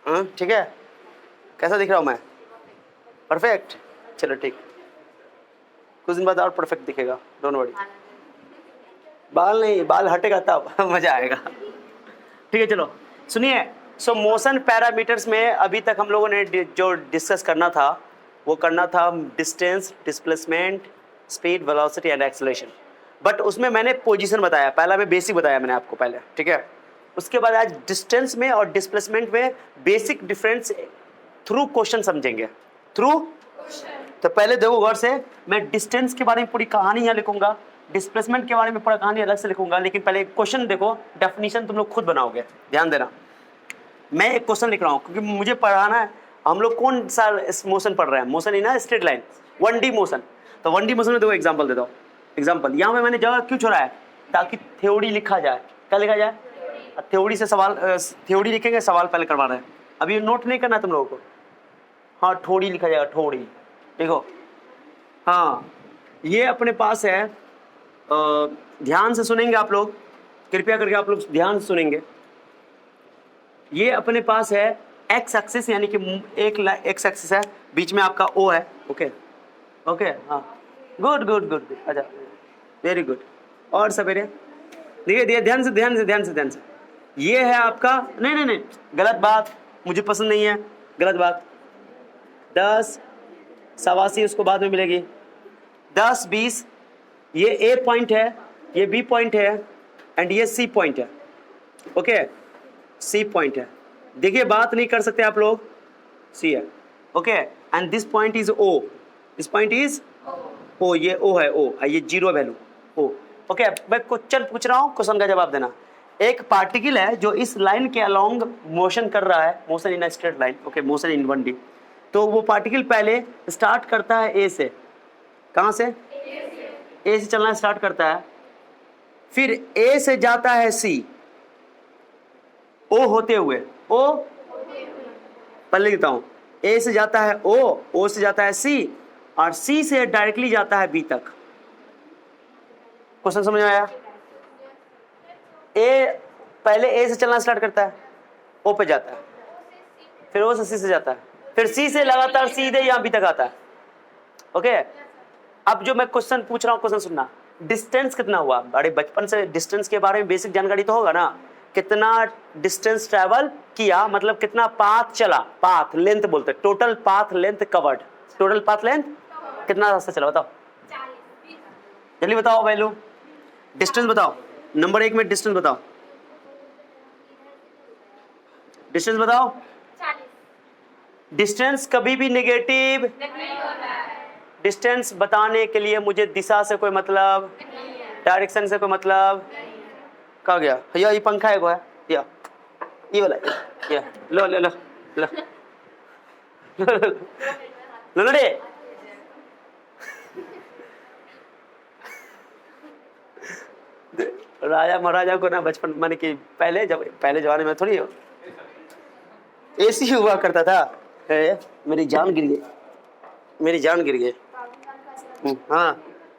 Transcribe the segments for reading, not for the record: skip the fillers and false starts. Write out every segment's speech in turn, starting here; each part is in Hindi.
ठीक है, कैसा दिख रहा हूँ मैं? परफेक्ट। चलो ठीक, कुछ दिन बाद और परफेक्ट दिखेगा, डोंट वरी। बाल नहीं, बाल हटेगा तब मजा आएगा। ठीक है चलो सुनिए। सो मोशन पैरामीटर्स में अभी तक हम लोगों ने जो डिस्कस करना था वो करना था distance, displacement, speed, velocity and acceleration. But उसमें मैंने पोजीशन बताया, पहला मैं बेसिक बताया मैंने आपको पहले, ठीक है। उसके बाद आज डिस्टेंस में और डिस्प्लेसमेंट में बेसिक डिफरेंस थ्रू क्वेश्चन समझेंगे। थ्रू तो पहले देखो गौर से, मैं डिस्टेंस के बारे में पूरी कहानी यहाँ लिखूंगा, डिस्प्लेसमेंट के बारे में पूरा कहानी अलग से लिखूंगा, लेकिन पहले एक क्वेश्चन देखो, डेफिनेशन तुम लोग खुद बनाओगे, ध्यान देना। मैं एक क्वेश्चन लिख रहा हूँ क्योंकि मुझे पढ़ाना है। हम लोग कौन सा मोशन पढ़ रहे हैं? Motion in straight line, 1D motion. तो 1D मोशन में देखो एग्जांपल देता हूँ। एग्जांपल यहाँ पे मैंने जगह क्यों छोड़ा है? ताकि थ्योरी लिखा जाए। क्या लिखा जाए? थ्योरी से सवाल, थ्योरी लिखेंगे, सवाल पहले करवा रहे हैं। अभी नोट नहीं करना है तुम लोगों को। हाँ ठोड़ी लिखा जाएगा, ठोड़ी। देखो हाँ ये अपने पास है, ध्यान से सुनेंगे आप लोग, कृपया करके आप लोग ध्यान से सुनेंगे। ये अपने पास है एक्स एक्सिस, यानी कि एक एक्स एक्सिस है, बीच में आपका ओ है। ओके ओके हाँ गुड गुड गुड गुड, अच्छा वेरी गुड। और सवेरे देखिए ध्यान से ध्यान से ध्यान से ध्यान से, ये है आपका, नहीं नहीं नहीं गलत बात, मुझे पसंद नहीं है, गलत बात। 10 87 उसको बाद में मिलेगी। 10 20 ये ए पॉइंट है, ये बी पॉइंट है एंड ये सी पॉइंट है। ओके सी पॉइंट है। देखिए बात नहीं कर सकते आप लोग, सी है। Okay and this point is O, this point is O, ये ओ है, ओ ये जीरो वैल्यू ओ। ओके मैं क्वेश्चन पूछ रहा हूँ, क्वेश्चन का जवाब देना। एक पार्टिकल है जो इस लाइन के अलोंग मोशन कर रहा है, motion in straight line, okay motion in 1D। तो वो पार्टिकल पहले स्टार्ट करता है ए से, कहाँ से? ए से चलना स्टार्ट करता है, फिर ए से जाता है सी, ओ होते हुए, ओ पहले लिखता हूं, ए से जाता है ओ से जाता है सी, और सी से डायरेक्टली जाता है बी तक। क्वेश्चन समझ में आया? ए पहले ए से चलना स्टार्ट करता है, ओ पे जाता है, फिर ओ से सी से जाता है, फिर सी से लगातार सीधे यहां बी तक आता है। ओके अब जो मैं क्वेश्चन पूछ रहा हूं, क्वेश्चन सुनना। डिस्टेंस कितना हुआ? बड़े बचपन से डिस्टेंस के बारे में बेसिक जानकारी तो होगा ना, कितना डिस्टेंस ट्रैवल किया, मतलब कितना पाथ चला, पाथ लेंथ बोलते हैं, total path length covered, total path length कितना रास्ता चला बताओ, जल्दी बताओ वैल्यू, डिस्टेंस बताओ। नंबर 1 में डिस्टेंस बताओ, डिस्टेंस बताओ। डिस्टेंस कभी भी नेगेटिव डिस्टेंस बताने के लिए मुझे दिशा से कोई मतलब, डायरेक्शन से कोई मतलब। कहा गया भैया? ये पंखा है, है या ये वाला, या लो लो लो लो लो लो रे। राजा महाराजा को ना बचपन माने कि पहले जमाने में थोड़ी एसी हुआ करता था। मेरी जान गिर गई, मेरी जान गिर गई। हाँ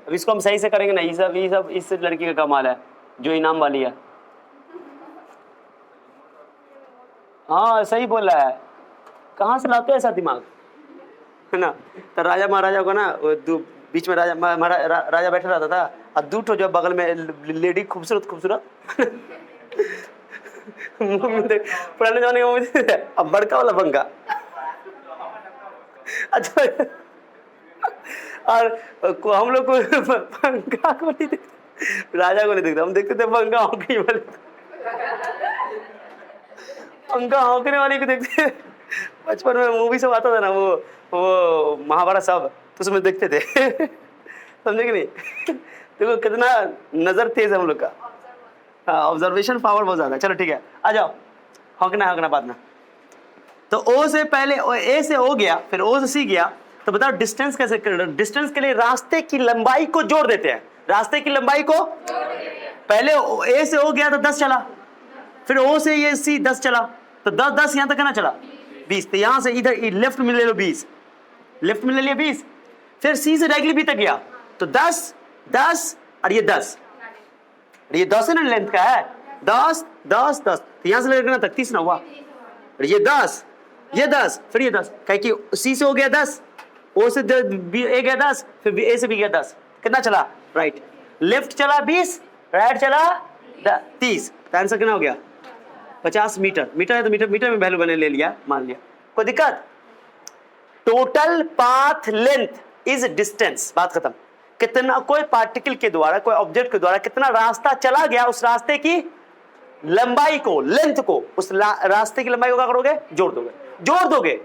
अब इसको हम सही से करेंगे ना, ये सब इस लड़की का कमाल है जो इनाम वाली है। हाँ सही बोल रहा है, कहाँ से लाते हो ऐसा दिमाग, है ना? तो राजा महाराजा को ना बीच में राजा बैठा रहता था, और दूठो जो बगल में लेडी खूबसूरत खूबसूरत पुराने जमाने में अब बड़का वाला पंखा। अच्छा और हम लोग को पंखा को नहीं देखते, राजा को नहीं देखते, हम देखते थे पंखा हॉकी वाले, पंखा हॉकने वाले को देखते। बचपन में मूवी सब आता था ना, वो महाभारत सब, तो उसमें देखते थे समझे कि नहीं? देखो कितना नजर तेज है हम लोग का, ऑब्जर्वेशन पावर बहुत ज्यादा। चलो ठीक है आ जाओ, हॉकना बाद में। तो ओ से पहले ए से ओ गया, फिर ओ से सी गया, तो बताओ डिस्टेंस कैसे कर? डिस्टेंस के लिए रास्ते की लंबाई को जोड़ देते हैं, रास्ते की लंबाई को पहले ए से ओ गया तो 10 चला, फिर ओ से ये सी 10 चला, तो 10 यहां तक कितना चला? 20। तो यहां से इधर लेफ्ट में ले लो 20, लेफ्ट में ले लिया 20, फिर सी से डायरेक्टली बी तक गया, तो 10 10 और ये 10, ये 10 है ना लेंथ का है, 10 10 10, तो यहां से लेकर तक 30 ना हुआ, और ये 10 ये 10, फिर ये 10, कह कि सी से हो गया 10, ओ से ए गया 10, फिर ए से बी गया 10, कितना चला? राइट। लेफ्ट चला 20, राइट चला 30, तो आंसर कितना हो गया? 50 मीटर। मीटर है तो मीटर में वैल्यू मैंने ले लिया, मान लिया, कोई दिक्कत? Total path length is distance, बात खत्म। कितना कोई पार्टिकल के द्वारा, कोई ऑब्जेक्ट के द्वारा कितना रास्ता चला गया, उस रास्ते की लंबाई को, लेंथ को, उस रास्ते की लंबाई को क्या करोगे? जोड़ दोगे। जोड़ दोगे,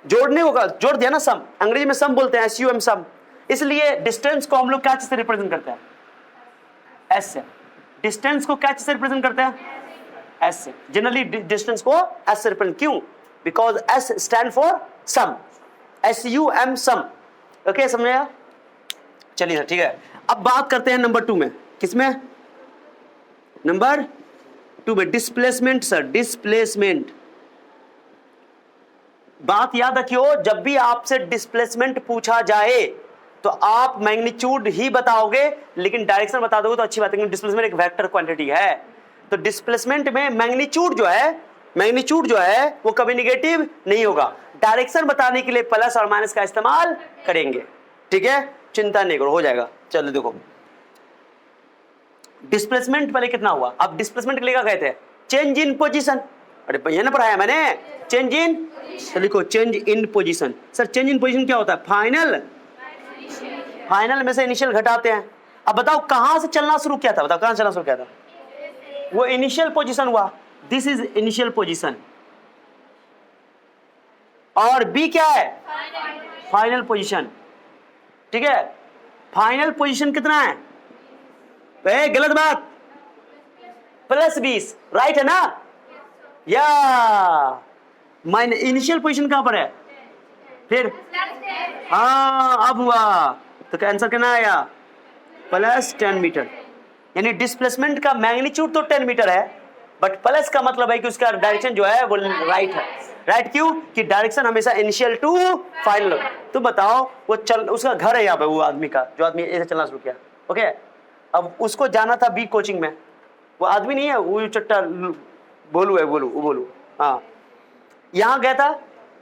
जोड़ने को जोड़ दिया ना, सम, अंग्रेजी में सम बोलते हैं, SUM सम। इसलिए डिस्टेंस को हम लोग क्या चीज से रिप्रेजेंट करते हैं? एस से। डिस्टेंस को क्या चीज से रिप्रेजेंट करते हैं? एस से। जनरली डिस्टेंस को एस से रिप्रेजेंट, क्यों? Because S stand for sum, SUM sum. Okay, समझे? चलिए सर, ठीक है। अब बात करते हैं नंबर 2 में। किसमें? नंबर 2 में डिस्प्लेसमेंट सर, डिस्प्लेसमेंट। बात याद रखियो, जब भी आपसे डिस्प्लेसमेंट पूछा जाए तो आप मैग्नीट्यूड ही बताओगे, लेकिन डायरेक्शन बता दोगे तो अच्छी बात है, क्योंकि डिस्प्लेसमेंट एक वेक्टर क्वांटिटी है। तो डिस्प्लेसमेंट में मैग्नीट्यूड जो है वो कभी निगेटिव नहीं होगा। डायरेक्शन बताने के लिए प्लस और माइनस का इस्तेमाल करेंगे, ठीक है? चिंता नहीं करो, हो जाएगा। चलो देखो, डिस्प्लेसमेंट पहले कितना हुआ, अब डिस्प्लेसमेंट के लिए क्या कहते हैं? Change in position. अरे भैया ना पढ़ाया मैंने, चेंज इन, तो लिखो change in position. Sir change in position क्या होता है? फाइनल में से इनिशियल घटाते हैं। अब बताओ कहां से चलना शुरू किया था, बताओ कहां चलना शुरू किया था? वो इनिशियल पोजीशन हुआ, दिस इज इनिशियल पोजीशन, और बी क्या है? फाइनल पोजीशन, ठीक है? फाइनल पोजीशन कितना है? गलत बात, +20, राइट है ना? या माइनस इनिशियल पोजीशन कहां पर है? फिर हाँ, अब हुआ, तो आंसर कितना आया? +10 मीटर। यानी डिस्प्लेसमेंट का मैग्नीट्यूड तो 10 मीटर है, बट प्लस का मतलब है कि उसका डायरेक्शन जो है वो राइट है। राइट क्यों? कि डायरेक्शन हमेशा इनिशियल टू फाइनल। तो बताओ, वो उसका घर है यहाँ पे, वो आदमी का, जो आदमी ऐसे चलना शुरू किया। ओके, अब उसको जाना था बी कोचिंग में, वो आदमी नहीं है, वो चट्टा बोलू, हाँ, यहाँ गया था।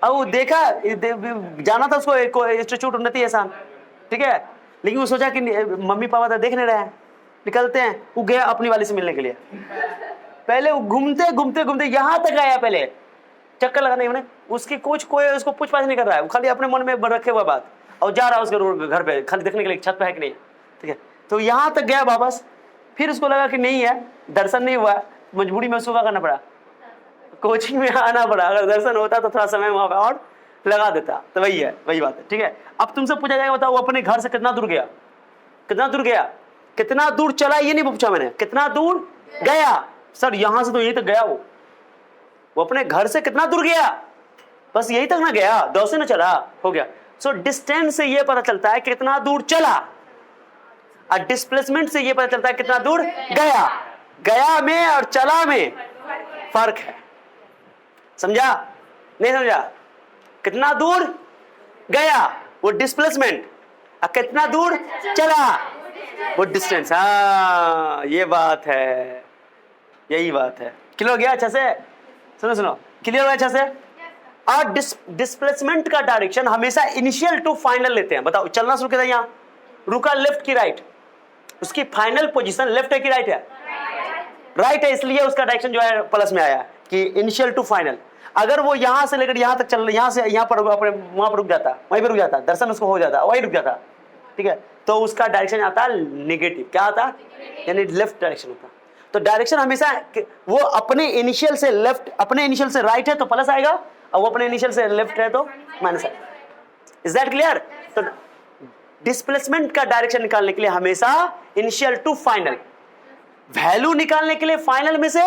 अब वो देखा, जाना था उसको इंस्टीट्यूट उन्नति एहसान, ठीक है? लेकिन वो सोचा कि मम्मी पापा तो देख नहीं रहे हैं, निकलते हैं। वो गया अपनी वाली से मिलने के लिए। पहले वो घूमते यहाँ तक आया, पहले चक्कर लगाने उन्हें, उसकी कोच कोई उसको पूछ पाछ नहीं कर रहा है, वो खाली अपने मन में रखे हुआ बात, और जा रहा है उसके घर पे खाली देखने के लिए छत पे है कि नहीं, ठीक है? तो यहाँ तक गया वापस, फिर उसको लगा कि नहीं है, दर्शन नहीं हुआ, मजबूरी में उसको क्या करना पड़ा? कोचिंग में आना पड़ा। अगर दर्शन होता तो थोड़ा समय वहां पे और लगा देता। तो वही बात है, ठीक है? अब तुमसे पूछा जाएगा, बताओ वो अपने घर से कितना दूर गया, कितना दूर चला, ये नहीं पूछा मैंने, कितना दूर गया। सर यहां से तो यही तक गया, वो अपने घर से कितना दूर गया, बस यही तक ना गया, 2 से ना चला, हो गया। सो डिस्टेंस से ये पता चलता है कितना दूर चला, और डिस्प्लेसमेंट से ये पता चलता है कितना दूर गया में और चला में फर्क है। समझा? नहीं समझा? कितना दूर गया वो डिस्प्लेसमेंट, और कितना दूर चला वो डिस्टेंस। हाँ, ये बात है, यही बात है। क्लियर हो गया अच्छे से? सुनो, क्लियर हो गया अच्छे से? और डिस्प्लेसमेंट का डायरेक्शन हमेशा इनिशियल टू फाइनल लेते हैं। बताओ, चलना शुरू किया यहाँ, रुका लेफ्ट की राइट, उसकी फाइनल पोजीशन लेफ्ट है कि राइट है? राइट है, इसलिए उसका डायरेक्शन जो है प्लस में आया कि इनिशियल टू फाइनल। अगर वो यहां से लेकर यहां तक चल, यहां से यहां पर अपने वहां पर रुक जाता, वहीं पर रुक जाता, दर्शन उसको हो जाता, वहीं रुक जाता, ठीक है? तो उसका डायरेक्शन आता नेगेटिव। क्या आता? यानी लेफ्ट डायरेक्शन होता। तो डायरेक्शन हमेशा वो अपने इनिशियल से लेफ्ट, अपने इनिशियल से राइट है तो प्लस आएगा, और वो अपने इनिशियल से लेफ्ट है तो माइनस आएगा। Is that clear? तो डिस्प्लेसमेंट का डायरेक्शन निकालने के लिए हमेशा इनिशियल टू फाइनल, वैल्यू निकालने के लिए फाइनल में से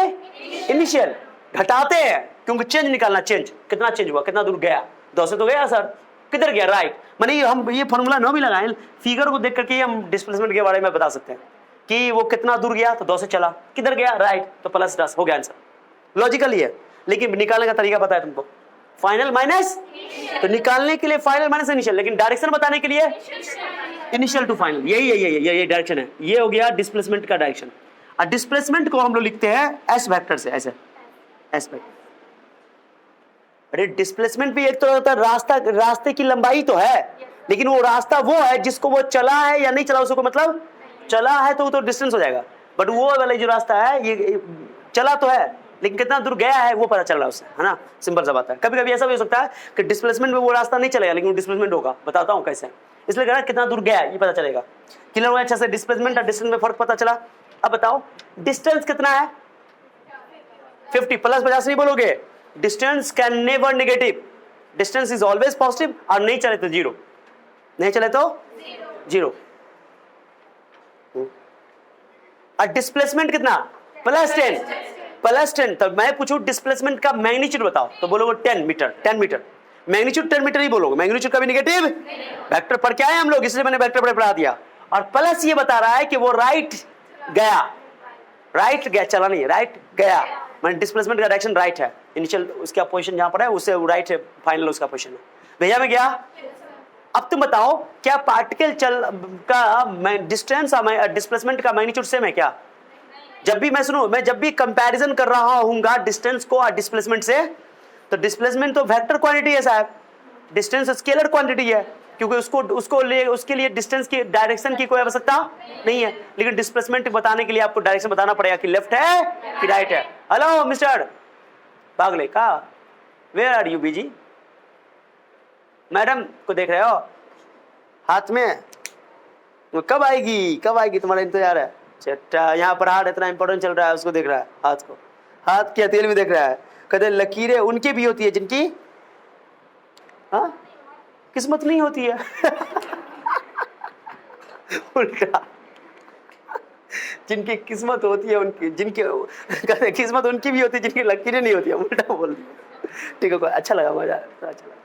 इनिशियल घटाते हैं, क्योंकि चेंज निकालना, चेंज कितना चेंज हुआ, कितना दूर गया, 2 से तो गया सर, किधर गया? राइट। माने हम ये फॉर्मूला न भी लगाएं, फिगर को देख करके हम डिस्प्लेसमेंट के बारे में बता सकते हैं कि वो कितना दूर गया, तो 2 से चला, किधर गया? राइट, तो +10 हो गया आंसर। लॉजिकल ही है, लेकिन निकालने का तरीका पता है तुमको, फाइनल माइनस, तो निकालने के लिए फाइनल माइनस इनिशियल, लेकिन डायरेक्शन बताने के लिए इनिशियल टू फाइनल। यही डायरेक्शन है। ये हो गया डिस्प्लेसमेंट का डायरेक्शन। और डिस्प्लेसमेंट को हम लोग लिखते हैं एस वेक्टर से, ऐसे एस वेक्टर, अरे डिस्प्लेसमेंट भी एक तो होता है, रास्ते की लंबाई तो है, लेकिन वो रास्ता वो है जिसको वो चला है या नहीं चला, उसको मतलब चला है तो वो तो डिस्टेंस हो जाएगा। बट वो वाला जो रास्ता है ये चला तो है लेकिन कितना दूर गया है वो पता चल रहा है उससे, है ना। सिंपल सा बात है। कभी कभी ऐसा भी हो सकता है कि डिस्प्लेसमेंट में वो रास्ता नहीं चलेगा लेकिन डिस्प्लेसमेंट होगा। बताता हूँ कैसे, इसलिए कहना कितना दूर गया है ये पता चलेगा। क्लियर हुआ अच्छा से? डिस्प्लेसमेंट और डिस्टेंस में फर्क पता चला। अब बताओ डिस्टेंस कितना है? 50 प्लस 50 नहीं बोलोगे, distance can never negative, distance is always positive, और नहीं चले तो जीरो, नहीं चले तो जीरो। और डिस्प्लेसमेंट कितना? +10, +10। तो मैं पूछूं डिस्प्लेसमेंट का मैग्नीट्यूड बताओ तो बोलोगे 10 मीटर, 10 मीटर। मैग्नीट्यूड 10 मीटर ही बोलोगे, मैग्नीट्यूड कभी नेगेटिव। वेक्टर पढ़ के आए हम लोग, इसलिए मैंने वेक्टर पढ़ा दिया। और प्लस ये बता रहा है कि वो राइट गया, राइट गया, चला नहीं, राइट गया, मैंने डिस्प्लेसमेंट का डायरेक्शन राइट है। इनिशियल उसका पोजीशन जहां पर है उससे राइट है, फाइनल उसका पोजीशन है। भैया मैं गया। अब तुम बताओ क्या पार्टिकल चल का डिस्टेंस और डिस्प्लेसमेंट का मैग्नीट्यूड सेम है क्या? जब भी मैं जब भी कंपैरिजन कर रहा हूंगा डिस्टेंस को और डिस्प्लेसमेंट से, तो डिस्प्लेसमेंट तो वेक्टर क्वांटिटी है साहब, डिस्टेंस स्केलर क्वांटिटी है, क्योंकि उसके लिए डिस्टेंस की डायरेक्शन की कोई आवश्यकता नहीं है। लेकिन डिस्प्लेसमेंट बताने के लिए आपको डायरेक्शन बताना पड़ेगा कि लेफ्ट है कि राइट है। हेलो मिस्टर बागले का, where are you busy? Madam को देख रहे हो हाथ में, कब आएगी तुम्हारा इंतजार है। चट्टा यहाँ पर हाथ इतना इंपॉर्टेंट चल रहा है, उसको देख रहा है, हाथ को, हाथ की हथेली में देख रहा है। कहते लकीरें उनकी भी होती है जिनकी हाँ किस्मत नहीं होती है उनका जिनकी किस्मत होती है, उनकी जिनकी किस्मत उनकी भी होती है जिनकी लकीरें नहीं होती है, उल्टा बोल दिया। ठीक है, अच्छा लगा, मजा आया, अच्छा लगा।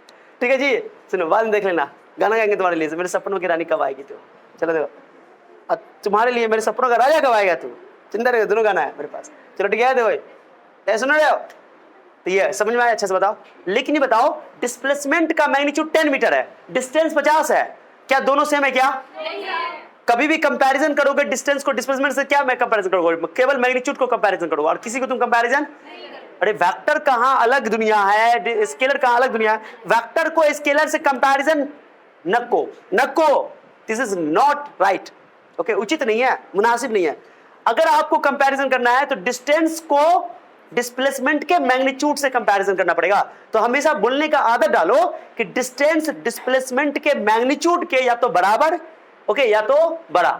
ठीक है जी, सुनो बाद में देख लेना, गाना गाएंगे तुम्हारे लिए, मेरे सपनों की रानी कब आएगी तू। चलो देखो तुम्हारे लिए मेरे सपनों का राजा कब आएगा तू, चिंता रहे, दोनों गाना है मेरे पास। चलो ठीक है भाई, सुन रहे हो? तो ये समझ में आया अच्छे से बताओ। लेकिन ये बताओ डिस्प्लेसमेंट का मैग्नीट्यूड 10 मीटर है, डिस्टेंस 50 है, क्या दोनों सेम है क्या? नहीं है। कभी भी कंपैरिजन करोगे डिस्टेंस को डिस्प्लेसमेंट से, क्या मैं कंपैरिजन करोगे? केवल मैग्नीट्यूड को कंपैरिजन करोगे, और किसी को तुम कंपैरिजन अरे वेक्टर कहां अलग दुनिया है, स्केलर कहां अलग दुनिया है। वेक्टर को स्केलर से कंपैरिजन नको, this is not right, okay, उचित नहीं है, मुनासिब नहीं है। अगर आपको कंपैरिजन करना है तो डिस्टेंस को डिस्प्लेसमेंट के मैग्नीट्यूड से कंपैरिजन करना पड़ेगा। तो हमेशा बोलने का आदत डालो कि डिस्टेंस डिस्प्लेसमेंट के मैग्नीट्यूड के या तो बराबर, ओके, या तो बड़ा।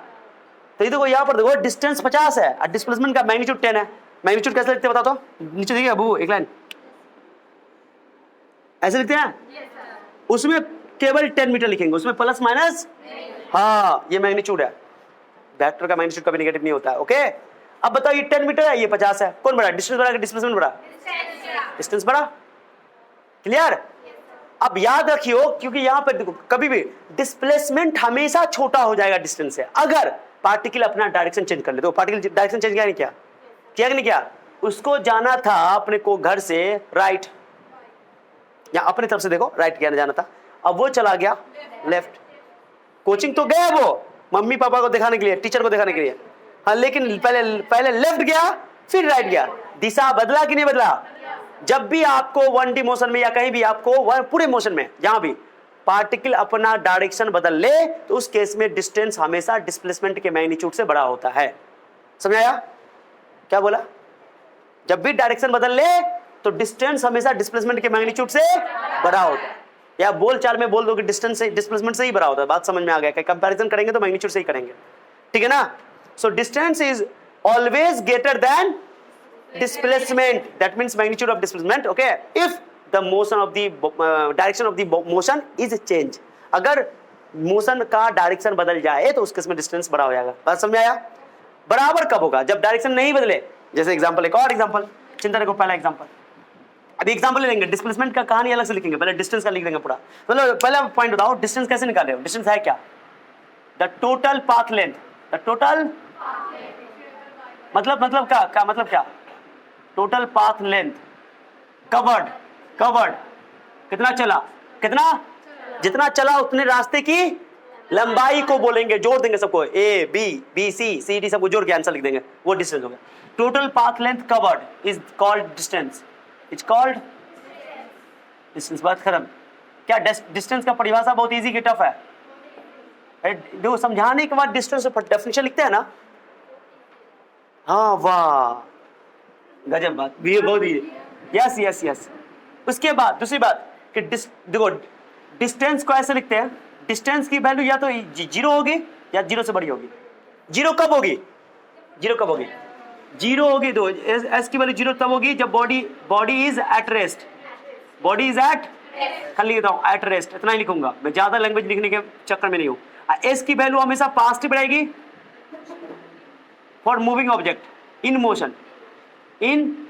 तो ये देखो यहां पर देखो डिस्टेंस 50 है और डिस्प्लेसमेंट का मैग्नीट्यूड 10 है। मैग्नीट्यूड कैसे लिखते हैं बताओ तो? नीचे देखिए अबू एक लाइन ऐसे लिखते हैं, उसमें केवल 10 मीटर लिखेंगे, उसमें प्लस माइनस, हाँ ये मैग्नीट्यूड है। वेक्टर का मैग्नीट्यूड कभी नेगेटिव नहीं होता है, ओके। अब बताओ ये 10 मीटर है, ये 50 है, कौन बड़ा? डिस्टेंस बड़ा कि डिस्प्लेसमेंट बड़ा? डिस्टेंस बड़ा। क्लियर? अब याद रखियो, क्योंकि यहां पर देखो कभी भी डिस्प्लेसमेंट हमेशा छोटा हो जाएगा डिस्टेंस से अगर पार्टिकल अपना डायरेक्शन चेंज कर ले। तो पार्टिकल डायरेक्शन चेंज किया नहीं किया कि नहीं किया? उसको जाना था अपने को घर से राइट, या अपने तरफ से देखो राइट क्या जाना था, अब वो चला गया लेफ्ट। कोचिंग तो गया वो मम्मी पापा को दिखाने के लिए, टीचर को दिखाने के लिए, हाँ, लेकिन पहले लेफ्ट गया फिर राइट गया। दिशा बदला कि नहीं बदला? जब भी आपको 1D मोशन में या कहीं भी आपको पूरे मोशन में जहां भी पार्टिकल अपना डायरेक्शन बदल ले तो उस केस में डिस्टेंस हमेशा डिस्प्लेसमेंट के मैग्नीट्यूड से बड़ा होता है। समझ आया क्या बोला? जब भी डायरेक्शन बदल ले तो डिस्टेंस हमेशा डिस्प्लेसमेंट के मैग्नीट्यूड से बड़ा होता है। या बोल चाल में बोल दो कि डिस्टेंस से डिस्प्लेसमेंट से ही बड़ा होता है। बात समझ में आ गया कि कंपैरिजन करेंगे तो मैग्नीट्यूड से ही करेंगे, ठीक है ना। So distance is always greater than displacement, that means magnitude of displacement, okay, if the motion of the direction of the motion is change। अगर मोशन का डायरेक्शन बदल जाए तो उस केस में डिस्टेंस बड़ा हो जाएगा। बात समझ आया? बराबर कब होगा? जब डायरेक्शन नहीं बदले। जैसे एग्जांपल, एक और एग्जांपल चिंता रखो, पहला एग्जांपल, अभी एग्जांपल लेंगे, डिस्प्लेसमेंट का कहानी अलग से लिखेंगे, पहले डिस्टेंस का लिख देंगे पूरा। मतलब पहला पॉइंट बताओ डिस्टेंस कैसे निकाले हो? डिस्टेंस है क्या? The total path length, the total मतलब क्या मतलब क्या? टोटल पाथ लेंथ कवर्ड कितना चला, कितना जितना चला उतने रास्ते की लंबाई को बोलेंगे, जोड़ देंगे सबको, ए बी सी डी सबको जोड़ के आंसर लिख देंगे, वो डिस्टेंस हो गया। Total path length covered is called distance, is called distance बात खत्म। क्या डिस्टेंस का परिभाषा बहुत इजी की टफ है? देखो समझाने के बाद डिस्टेंस डेफिनेशन लिखते हैं ना, हाँ वाह गजब बात, ये बहुत ही यस यस यस। उसके बाद दूसरी बात कि देखो डिस्टेंस को ऐसे लिखते हैं, डिस्टेंस की वैल्यू या तो जीरो होगी या जीरो से बड़ी होगी। जीरो कब होगी? जीरो कब होगी? जीरो होगी तो एस की वैल्यू जीरो तब होगी जब body is at rest. Body is at, खाली लिखता हूं एट रेस्ट, इतना ही लिखूंगा मैं, ज्यादा लैंग्वेज लिखने के चक्कर में नहीं हूं। एस की वैल्यू हमेशा पास्ट ही बढ़ेगी for moving object in motion, in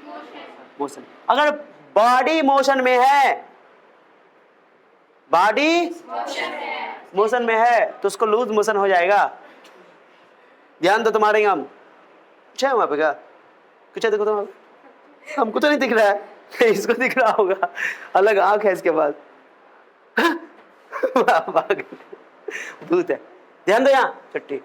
motion. अगर बॉडी मोशन में है, बॉडी मोशन में है तो उसको लूज मोशन हो जाएगा। ध्यान तो तुम्हारे हम कुछ है वहां पे, क्या कुछ है? देखो तो हमको तो नहीं दिख रहा है, इसको दिख रहा होगा, अलग आंख है इसके पास। भूत है। ध्यान दो यहाँ चट्टी।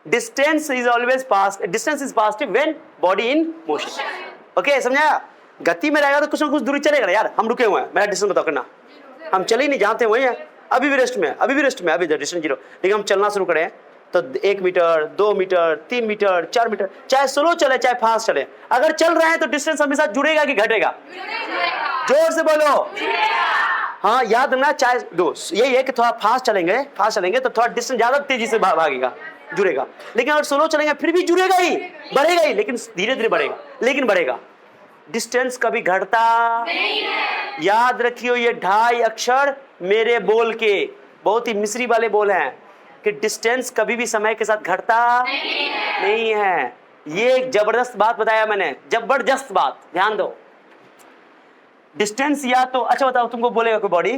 Distance is always past, distance is past when body in motion. Okay समझा? गति में रहेगा तो कुछ ना कुछ दूरी चलेगा यार। हम रुके हुए हैं, मेरा डिस्टेंस बताओ करना। हम चले ही नहीं, जहां थे वही है, अभी भी रेस्ट में, अभी भी रेस्ट में, अभी डिस्टेंस जीरो। लेकिन हम चलना शुरू करें तो 1 मीटर, 2 मीटर, 3 मीटर, 4 मीटर, चाहे स्लो चले चाहे फास्ट चले, अगर चल रहे हैं तो डिस्टेंस हमेशा जुड़ेगा कि घटेगा? जोर से बोलो। हाँ याद रखना, चाहे दो यही है कि थोड़ा फास्ट चलेंगे तो थोड़ा डिस्टेंस ज्यादा तेजी से भागेगा, जुड़ेगा। लेकिन अगर स्लो चलेंगे फिर भी जुड़ेगा ही, बढ़ेगा ही, लेकिन धीरे धीरे बढ़ेगा, लेकिन बढ़ेगा। डिस्टेंस कभी घटता नहीं है। याद रखियो ये 2.5 अक्षर मेरे बोल के बहुत ही मिस्री वाले बोल हैं कि डिस्टेंस कभी भी समय के साथ घटता नहीं है। ये एक जबरदस्त बात बताया मैंने, जबरदस्त बात, ध्यान दो। डिस्टेंस या तो अच्छा बताओ, तुमको बोलेगा कोई बॉडी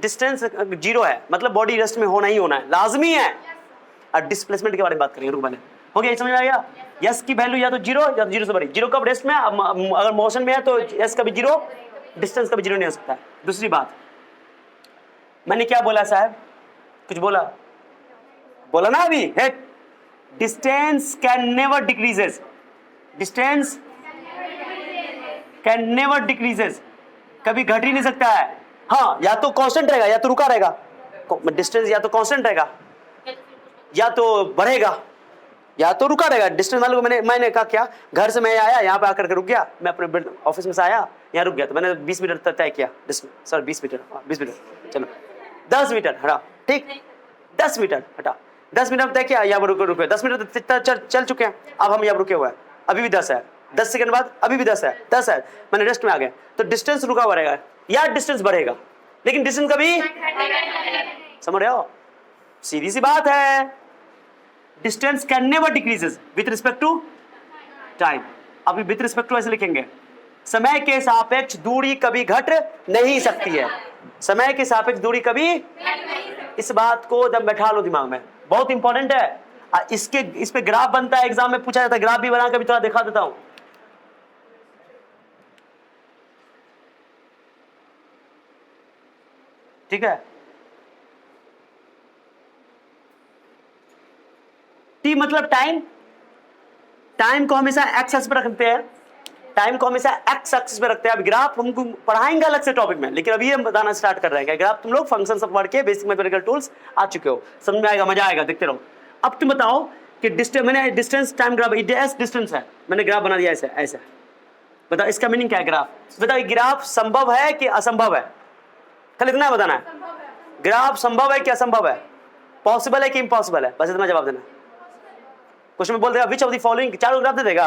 डिस्टेंस जीरो है मतलब बॉडी रेस्ट में होना ही होना है, लाजमी है। और डिस्प्लेसमेंट के बारे में बात करेंगे, रुक मैंने हो गया, समझ में आ गया? यस की वैल्यू या तो जीरो या तो जीरो से बड़ी। जीरो कब? रेस्ट में। अगर मोशन में है तो यस कभी जीरो, डिस्टेंस कभी जीरो नहीं हो सकता। दूसरी बात मैंने क्या बोला साहब? कुछ बोला ना अभी? Distance can never decreases, distance can never decreases, कभी घट ही नहीं सकता है। हाँ या तो कांस्टेंट रहेगा या तो रुका रहेगा। डिस्टेंस या तो कांस्टेंट रहेगा या तो बढ़ेगा या तो रुका रहेगा। डिस्टेंस मान लो मैंने कहा क्या, घर से मैं आया यहाँ पे आकर के रुक गया, मैं अपने ऑफिस में से आया यहाँ रुक गया, तो मैंने 20 मीटर तय किया डिस्टेंस। सर 20 मीटर, 20 मीटर, चलो 10 मीटर हटा, ठीक 10 मीटर हटा, 10 मिनट तय किया, यहाँ पर रुके 10 मिनट चल चुके हैं। अब हम यहाँ रुके हुए हैं, अभी भी 10 है, 10 सेकंड बाद अभी भी 10 है, 10 है, मैंने रेस्ट में आ गया, तो डिस्टेंस रुका हुआ रहेगा या डिस्टेंस बढ़ेगा, लेकिन डिस्टेंस कभी समझ रहे हो? सीधी सी बात है। Distance can never decreases with respect to time. अभी विथ रिस्पेक्ट टू ऐसे लिखेंगे, समय के सापेक्ष दूरी कभी घट नहीं सकती है। समय के सापेक्ष दूरी कभी, इस बात को जब बैठा लो दिमाग में, बहुत इंपॉर्टेंट है। इस पे ग्राफ बनता है, एग्जाम में पूछा जाता है, ग्राफ भी बना के भी थोड़ा दिखा देता हूं। ठीक है, टी मतलब टाइम, टाइम को हमेशा एक्स एक्सिस पर रखते हैं, टाइम को हमेशा एक्स एक्सिस पे रखते हैं। अब ग्राफ हमको पढ़ाएंगे अलग से टॉपिक में, लेकिन अभी हम बताना स्टार्ट कर रहे हैं। ग्राफ तुम लोग फंक्शन सब पढ़ के बेसिक मैथमेटिकल टूल्स आ चुके हो, समझ में आएगा, मजा आएगा, देखते रहो। अब तुम बताओ कि डिस्टेंस, मैंने डिस्टेंस टाइम ग्राफ डिस्टेंस है, मैंने ग्राफ बना दिया ऐसे ऐसे, बताओ इसका मीनिंग क्या है? ग्राफ बताओ, ग्राफ संभव है कि असंभव है? कल इतना बताना है, ग्राफ संभव है कि असंभव है, पॉसिबल है कि इम्पॉसिबल है, बस इतना जवाब देना। क्वेश्चन में बोल देगा विच ऑफ द फॉलोइंग, चारों ग्राफ दे देगा।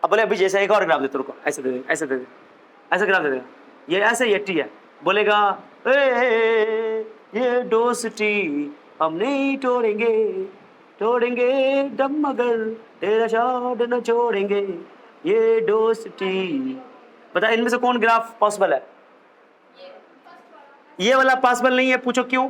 अब बोले अभी जैसे एक और ग्राफ देते, रुको ऐसे दे दे, ऐसे दे दे, ऐसे ग्राफ दे देगा, ये ऐसे ये टी है, बोलेगा ये डोस टी हम नहीं तोड़ेंगे, तोड़ेंगे दम मगर तेरा शॉट न छोड़ेंगे, ये डोस टी। बता इनमें से कौन ग्राफ पॉसिबल है? ये वाला पॉसिबल नहीं है, पूछो क्यों?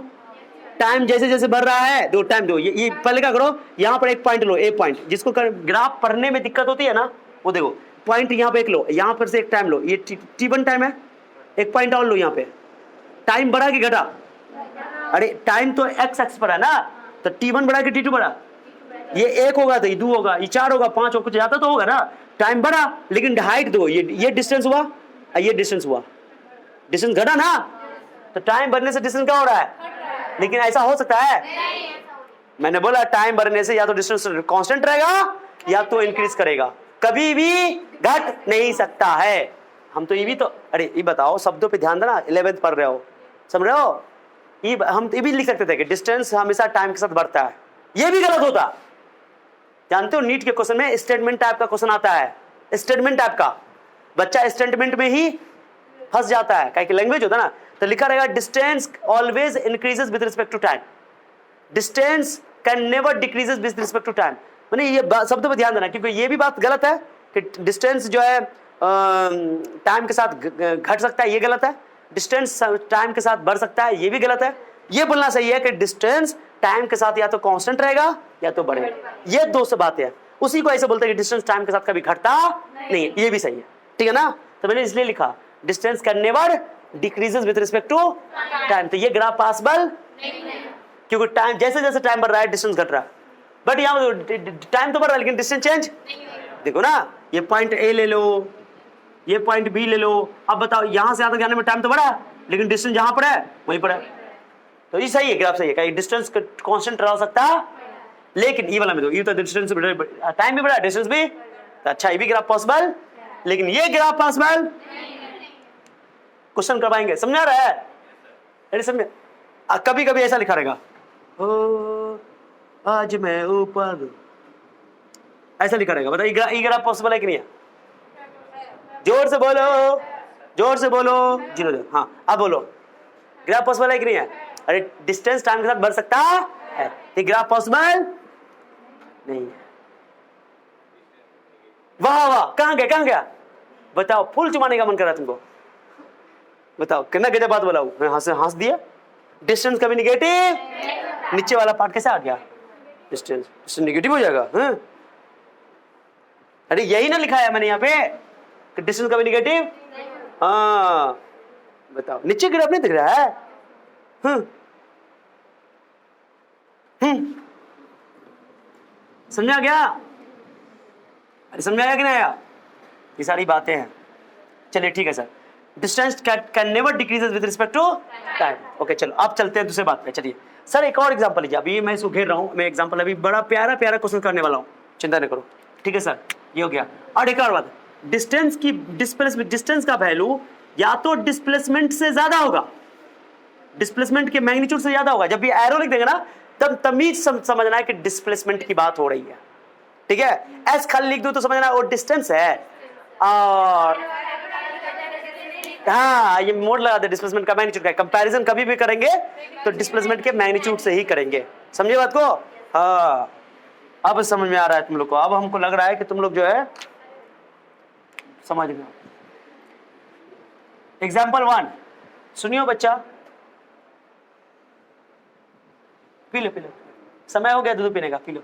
टाइम जैसे जैसे बढ़ रहा है, दो टाइम दो, ये पहले क्या करो, यहाँ पर एक पॉइंट लो, एक पॉइंट, जिसको ग्राफ पढ़ने में दिक्कत होती है ना, वो देखो पॉइंट यहाँ पे एक लो, यहाँ पर से एक टाइम लो, ये t1 टाइम है, एक पॉइंट और लो यहाँ पे, टाइम बढ़ा कि घटा? अरे टाइम तो x एक्सिस पर है ना, तो t1 बढ़ा कि t2 बढ़ा? ये 1 होगा तो ये 2 होगा, ये 4 होगा, 5 होगा, कुछ जाता तो होगा ना, टाइम बढ़ा, लेकिन हाइट दो, ये डिस्टेंस हुआ, ये डिस्टेंस हुआ, डिस्टेंस घटा ना, तो टाइम बढ़ने से डिस्टेंस क्या हो रहा है? लेकिन ऐसा हो सकता है? मैंने बोला टाइम बढ़ने से या तो डिस्टेंस कांस्टेंट रहेगा या तो इंक्रीज करेगा, कभी भी घट नहीं सकता है। हम तो ये भी तो, अरे ये बताओ, शब्दों पे ध्यान देना, 11th पढ़ रहे हो, समझ रहे हो? ये हम ये भी लिख सकते थे कि डिस्टेंस हमेशा टाइम के साथ बढ़ता है, ये भी गलत होता। जानते हो नीट के क्वेश्चन में स्टेटमेंट टाइप का क्वेश्चन आता है, स्टेटमेंट टाइप का, बच्चा स्टेटमेंट में ही फंस जाता है, क्या लैंग्वेज होता है ना, तो लिखा रहेगा distance always increases with respect to time, distance can never decreases with respect to time. मैंने ये शब्दों पर ध्यान देना, क्योंकि ये भी बात गलत है कि डिस्टेंस जो है टाइम के साथ घट सकता है, ये गलत है। डिस्टेंस टाइम के साथ बढ़ सकता है, ये भी गलत है। ये बोलना सही है कि डिस्टेंस टाइम के साथ या तो कांस्टेंट रहेगा या तो बढ़ेगा, ये दो से बातें हैं। उसी को ऐसे बोलते हैं कि डिस्टेंस टाइम के साथ कभी घटता नहीं है, ये भी सही है, ठीक है ना। तो मैंने इसलिए लिखा distance can never decreases with respect to time, तो ये ग्राफ पॉसिबल क्योंकि टाइम जैसे जैसे टाइम बढ़ रहा है डिस्टेंस घट रहा है, बट यहाँ टाइम तो बढ़ रहा है लेकिन डिस्टेंस चेंज। देखो ना, ये पॉइंट ए ले लो, ये पॉइंट बी ले लो, अब बताओ यहां से यहां तक जाने में टाइम तो बढ़ा लेकिन डिस्टेंस जहां पर है वहीं पर है, तो ये सही है, ग्राफ सही है। क्या डिस्टेंस कांस्टेंट रह सकता है, लेकिन ये वाला में दो, ये तो डिस्टेंस टाइम भी बढ़ा डिस्टेंस भी, तो अच्छा ये भी ग्राफ पॉसिबल, लेकिन ये ग्राफ पॉसिबल। क्वेश्चन करवाएंगे, समझा रहा है? अरे समझे, कभी कभी ऐसा लिखा रहेगा, ओ आज मैं ऊपर, ऐसा लिखा रहेगा। बताइए ये ग्राफ पॉसिबल है कि नहीं है? जोर से बोलो, जोर से बोलो, जीरो। हाँ अब बोलो, ग्राफ पॉसिबल है कि नहीं है? अरे डिस्टेंस टाइम के साथ बढ़ सकता है, ये ग्राफ पॉसिबल नहीं है। वाह वाह, कहां गया कहां गया? बताओ, फुल चुमाने का मन कर रहा है तुमको, बताओ कितना गजब बात बोला हूं, हंस दिया। डिस्टेंस कभी निगेटिव, नीचे वाला पार्ट कैसे आ गया? डिस्टेंस निगेटिव हो जाएगा, हाँ? अरे यही ना लिखा है मैंने यहाँ पे कि डिस्टेंस कभी निगेटिव, हाँ बताओ, नीचे ग्राफ नहीं दिख रहा है? समझा गया? अरे समझा गया कि नहीं आया? ये सारी बातें हैं। चलिए ठीक है sir, distance can never decreases with respect to time. Okay चलो अब चलते हैं दूसरे बात पे। चलिए सर एक और एग्जांपल लीजिए, अभी मैं इसको घेर रहा हूँ, मैं एग्जांपल अभी बड़ा प्यारा प्यारा क्वेश्चन करने वाला हूँ, चिंता नहीं करो, ठीक है सर? ये हो गया। और एक और बात, डिस्टेंस की डिस्टेंस का वैल्यू या तो डिस्प्लेसमेंट से ज्यादा होगा, डिस्प्लेसमेंट के मैग्नीट्यूड से ज्यादा होगा। जब भी एरो लिख देंगे ना तब तमीज समझना है कि डिस्प्लेसमेंट की बात हो रही है, ठीक है? एस खाली लिख दो तो समझना वो डिस्टेंस है, और हाँ ये मोड लगा दे डिस्प्लेसमेंट का मैग्नीट्यूड का। कंपैरिजन कभी भी करेंगे तो डिस्प्लेसमेंट के मैग्नीट्यूड से ही करेंगे, समझे बात को? हाँ अब समझ में आ रहा है तुम लोग को, अब हमको लग रहा है कि तुम लोग जो है समझ गए। एग्जाम्पल 1 सुनियो बच्चा, पी लो पी लो, समय हो गया दूध पीने का, P low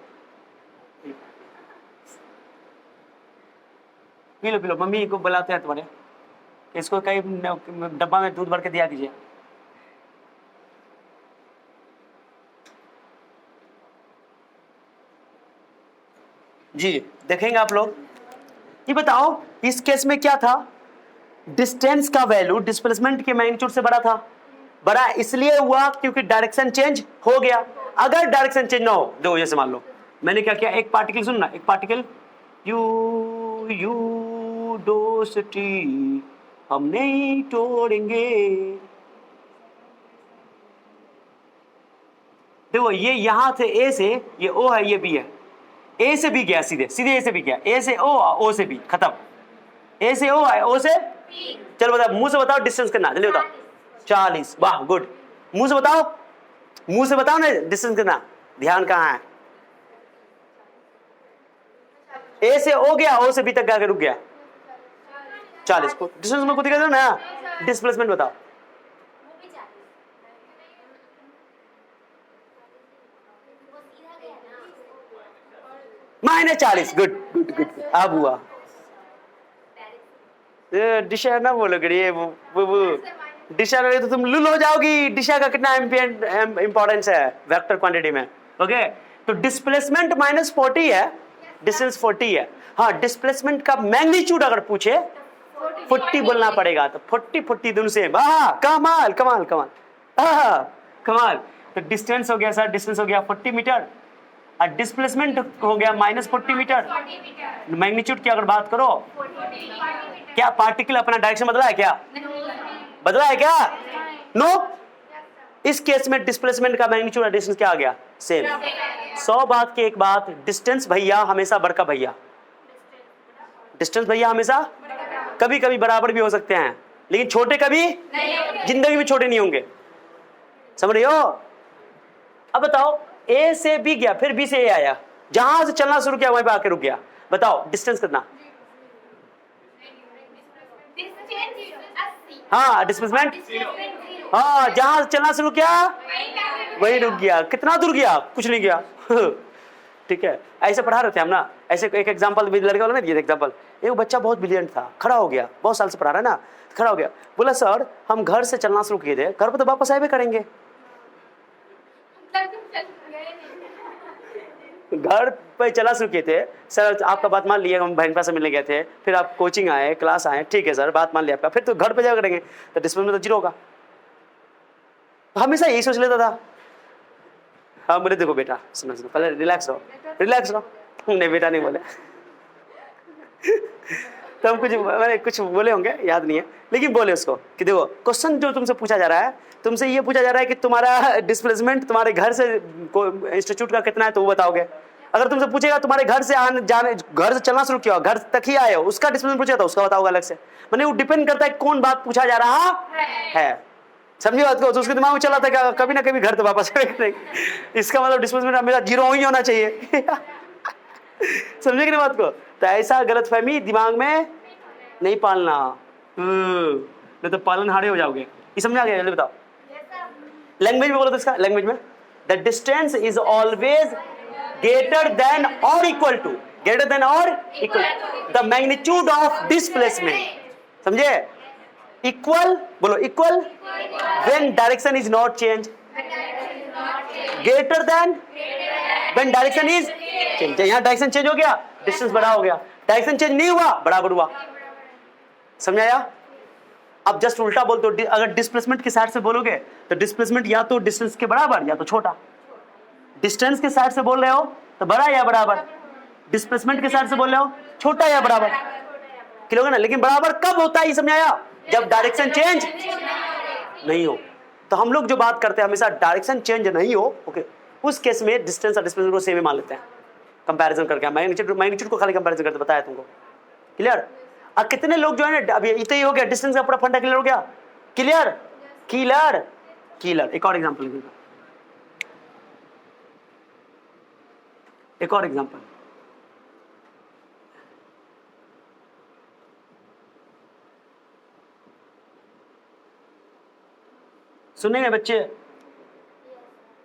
P low P low. Mummy को बुलाते हैं तुम्हारे, इसको कहीं डब्बा में दूध भर के दिया कीजिए। जी देखेंगे आप लोग। ये बताओ इस केस में क्या था, डिस्टेंस का वैल्यू डिस्प्लेसमेंट के मैग्नीट्यूड से बड़ा था। बड़ा इसलिए हुआ क्योंकि डायरेक्शन चेंज हो गया। अगर डायरेक्शन चेंज ना हो, देखो जैसे मान लो मैंने क्या किया, एक पार्टिकल सुन ना, एक पार्टिकल यू दोस्ती हम नहीं तोड़ेंगे। देखो ये यहां से ए से, ये ओ है ये बी है, ए से बी गया सीधे सीधे, ए से बी गया, ए से ओ से बी खत्म, ए से ओ है, ओ से चलो बताओ, मुंह से बताओ डिस्टेंस कितना, जल्दी बताओ। 40, वाह गुड, मुंह से बताओ, मुंह से बताओ ना डिस्टेंस कितना, ध्यान कहाँ है? ए से ओ गया, ओ से बी तक जाके रुक गया 40 को डिस्टेंस में खुद ही कहते ना। डिस्प्लेसमेंट बताओ, -40। गुड गुड गुड, अब हुआ। दिशा ना बोलो करिए, वो दिशा लगे तो तुम लुल हो जाओगी। दिशा का कितना इंपॉर्टेंस है वेक्टर क्वांटिटी में, ओके? तो डिस्प्लेसमेंट -40 है, डिस्टेंस 40 है। हाँ डिस्प्लेसमेंट का मैग्नीट्यूड अगर पूछे 40 बोलना पड़ेगा, तो 40 दोनों सेम। कमाल कमाल कमाल, कमाल। तो डिस्टेंस हो गया सर, डिस्टेंस हो गया 40 मीटर, और डिस्प्लेसमेंट हो गया -40 मीटर। मैग्नीट्यूड की अगर बात करो, क्या पार्टिकल अपना डायरेक्शन बदला है क्या? बदला है क्या? नो। इस केस में डिस्प्लेसमेंट का मैग्नीट्यूड और डिस्टेंस क्या आ गया? सेम। 100 बात की एक बात, डिस्टेंस भैया हमेशा बड़का भैया, डिस्टेंस भैया हमेशा, कभी कभी बराबर भी हो सकते हैं, लेकिन छोटे कभी जिंदगी में छोटे नहीं होंगे, समझ रहे हो? अब बताओ, ए से बी गया, फिर बी से ए आया, जहां से चलना शुरू किया वहीं पे आके रुक गया, बताओ डिस्टेंस कितना? हाँ, डिस्प्लेसमेंट, हाँ, जहां से चलना शुरू किया वहीं रुक गया। कितना दूर गया? कुछ नहीं गया। ठीक है, ऐसे पढ़ा रहे थे हम ना, ऐसे एक एग्जांपल भी लड़के वाला ने दिया एग्जांपल। एक बच्चा बहुत ब्रिलियंट था, खड़ा हो गया, बहुत साल से पढ़ा रहा है ना, खड़ा हो गया, बोला सर हम घर से चलना शुरू किए थे, घर पे तो वापस आए भी करेंगे। घर पे चला शुरू किए थे सर, आपका बात मान लिया, हम बहन से मिलने गए थे, फिर आप कोचिंग आए, क्लास आए, ठीक है सर बात मान लिया आपका, फिर तो घर पे जाकर करेंगे, तो डिस्प्लेसमेंट तो जीरो होगा। हमेशा यही सोच लेता था। हाँ बोले देखो बेटा, सुनो सुनो, पहले रिलैक्स रहो, रिलैक्स रहो। नहीं बेटा नहीं बोले। तो हम मैंने कुछ बोले होंगे, याद नहीं है, लेकिन बोले उसको कि देखो क्वेश्चन जो तुमसे पूछा जा रहा है, तुमसे ये पूछा जा रहा है कि तुम्हारा डिस्प्लेसमेंट तुम्हारे घर से इंस्टीट्यूट का कितना है, तो वो बताओगे। अगर तुमसे पूछेगा तुम्हारे घर से आने जाने, घर से चलना शुरू किया, घर तक ही आए हो, उसका डिस्प्लेसमेंट पूछेगा तो उसका बताओगे अलग से। मैंने वो डिपेंड करता है कौन बात पूछा जा रहा है। समझे बात को? तो उसके दिमाग में चला था कि कभी ना कभी घर तो वापस आएंगे, इसका मतलब डिस्प्लेसमेंट हमेशा जीरो ही होना चाहिए। समझे कि नहीं बात को? तो ऐसा गलतफहमी दिमाग में नहीं पालना, नहीं तो पालन हारे हो जाओगे। ये समझ आ गया? जल्दी बताओ। लैंग्वेज में बोलो तो इसका, लैंग्वेज में the distance is always greater than और इक्वल टू, ग्रेटर देन और equal the magnitude of displacement. समझे? इक्वल बोलो, equal when direction is not change, greater than when direction is change. यहां डायरेक्शन चेंज हो गया, डिस्टेंस बड़ा हो गया, डायरेक्शन चेंज नहीं हुआ, बराबर हुआ। समझाया? अब जस्ट उल्टा बोल दो, अगर डिस्प्लेसमेंट की साइड से बोलोगे तो डिस्प्लेसमेंट या तो डिस्टेंस के बराबर या तो छोटा, डिस्टेंस के साइड से बोल रहे हो तो बड़ा या बराबर, डिस्प्लेसमेंट के साइड से बोल रहे हो छोटा या बराबर, क्लियर होगा ना? लेकिन बराबर कब होता है ये समझाया? जब डायरेक्शन चेंज नहीं हो। तो हम लोग जो बात करते हैं हमेशा डायरेक्शन चेंज नहीं हो, ओके, उस केस में डिस्टेंस और डिस्प्लेसमेंट को सेम ही मान लेते हैं, कंपैरिजन करके। मैग्नीट्यूड को खाली कंपैरिजन करते बताया तुमको, क्लियर? और कितने लोग जो है ना, अभी इतना ही हो गया, डिस्टेंस का पूरा फंडा क्लियर हो गया, क्लियर क्लियर क्लियर। एक और एग्जांपल दूंगा, एक और एग्जांपल। सुनेंगे बच्चे?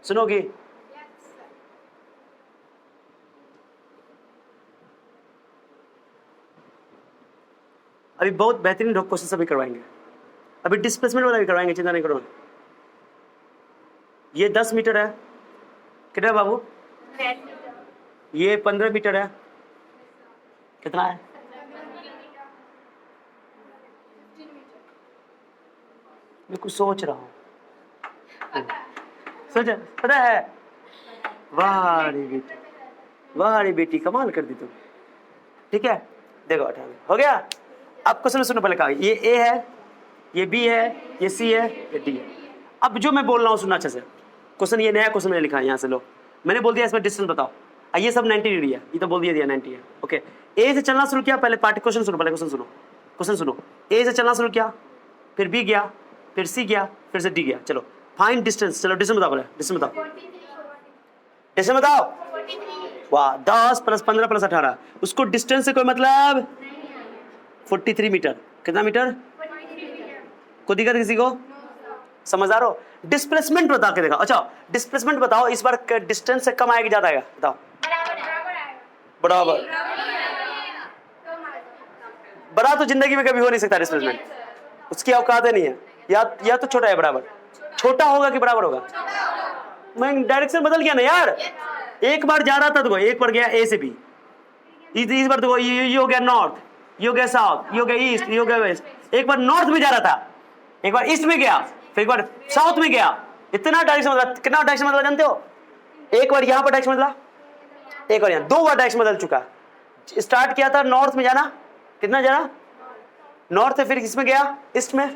सुनोगी? अभी बहुत बेहतरीन क्वेश्चन सभी करवाएंगे, अभी डिस्प्लेसमेंट वाला भी करवाएंगे, चिंता नहीं करो। ये 10 मीटर है, कितना है बाबू? ये 15 मीटर है, कितना है? मैं कुछ सोच रहा हूँ, सोचा पता है? वाह रे बेटी, वाह रे बेटी, कमाल कर दी तुम। ठीक है, देखो 18 हो गया। अब क्वेश्चन सुनो, पहले कहा ये ए है, ये बी है, ये सी है, ये डी है। अब जो मैं बोल रहा हूँ सुनना अच्छे से, क्वेश्चन ये नया क्वेश्चन मैंने लिखा है, यहाँ से लो, मैंने बोल दिया इसमें डिस्टेंस बताओ, ये सब 90 डिग्री है, ये तो बोल दिया 90 है, ओके। ए से चलना शुरू किया, पहले पार्ट क्वेश्चन सुनो, पहले क्वेश्चन सुनो, क्वेश्चन सुनो। ए से चलना शुरू किया, फिर बी गया, फिर सी गया, फिर से डी गया। चलो फाइंड डिस्टेंस, चलो डिस्टेंस बताओ, पहले डिस्टेंस बताओ, डिस्टेंस बताओ। वाह, 10 + 15 + 18, उसको डिस्टेंस से कोई मतलब 43 मीटर। कितना मीटर? को दिक्कत किसी को? समझ आ रहा हो? डिस्प्लेसमेंट बता के देखा। अच्छा डिस्प्लेसमेंट बताओ, इस बार डिस्टेंस से कम आएगा ज्यादा आएगा? बताओ। बराबर। बड़ा तो जिंदगी में कभी हो नहीं सकता डिस्प्लेसमेंट, उसकी औकात नहीं है। या तो छोटा है बराबर, छोटा होगा कि बराबर होगा? मैं डायरेक्शन बदल गया ना यार, एक बार जा रहा था तो एक बार गया ए से बी, इस बार देखो ये हो गया नॉर्थ, ये हो गया साउथ, ये हो गया ईस्ट, ये हो गया वेस्ट। एक बार नॉर्थ में जा रहा था, एक बार ईस्ट में गया, फिर एक बार साउथ में गया। इतना डायरेक्शन बदला। कितना डायरेक्शन बदला जानते हो? एक बार यहां पर डायरेक्शन बदला, एक बार यहां, 2 बार डायरेक्शन बदल चुका। स्टार्ट किया था नॉर्थ में जाना, कितना जाना नॉर्थ से, फिर किसमें गया ईस्ट में,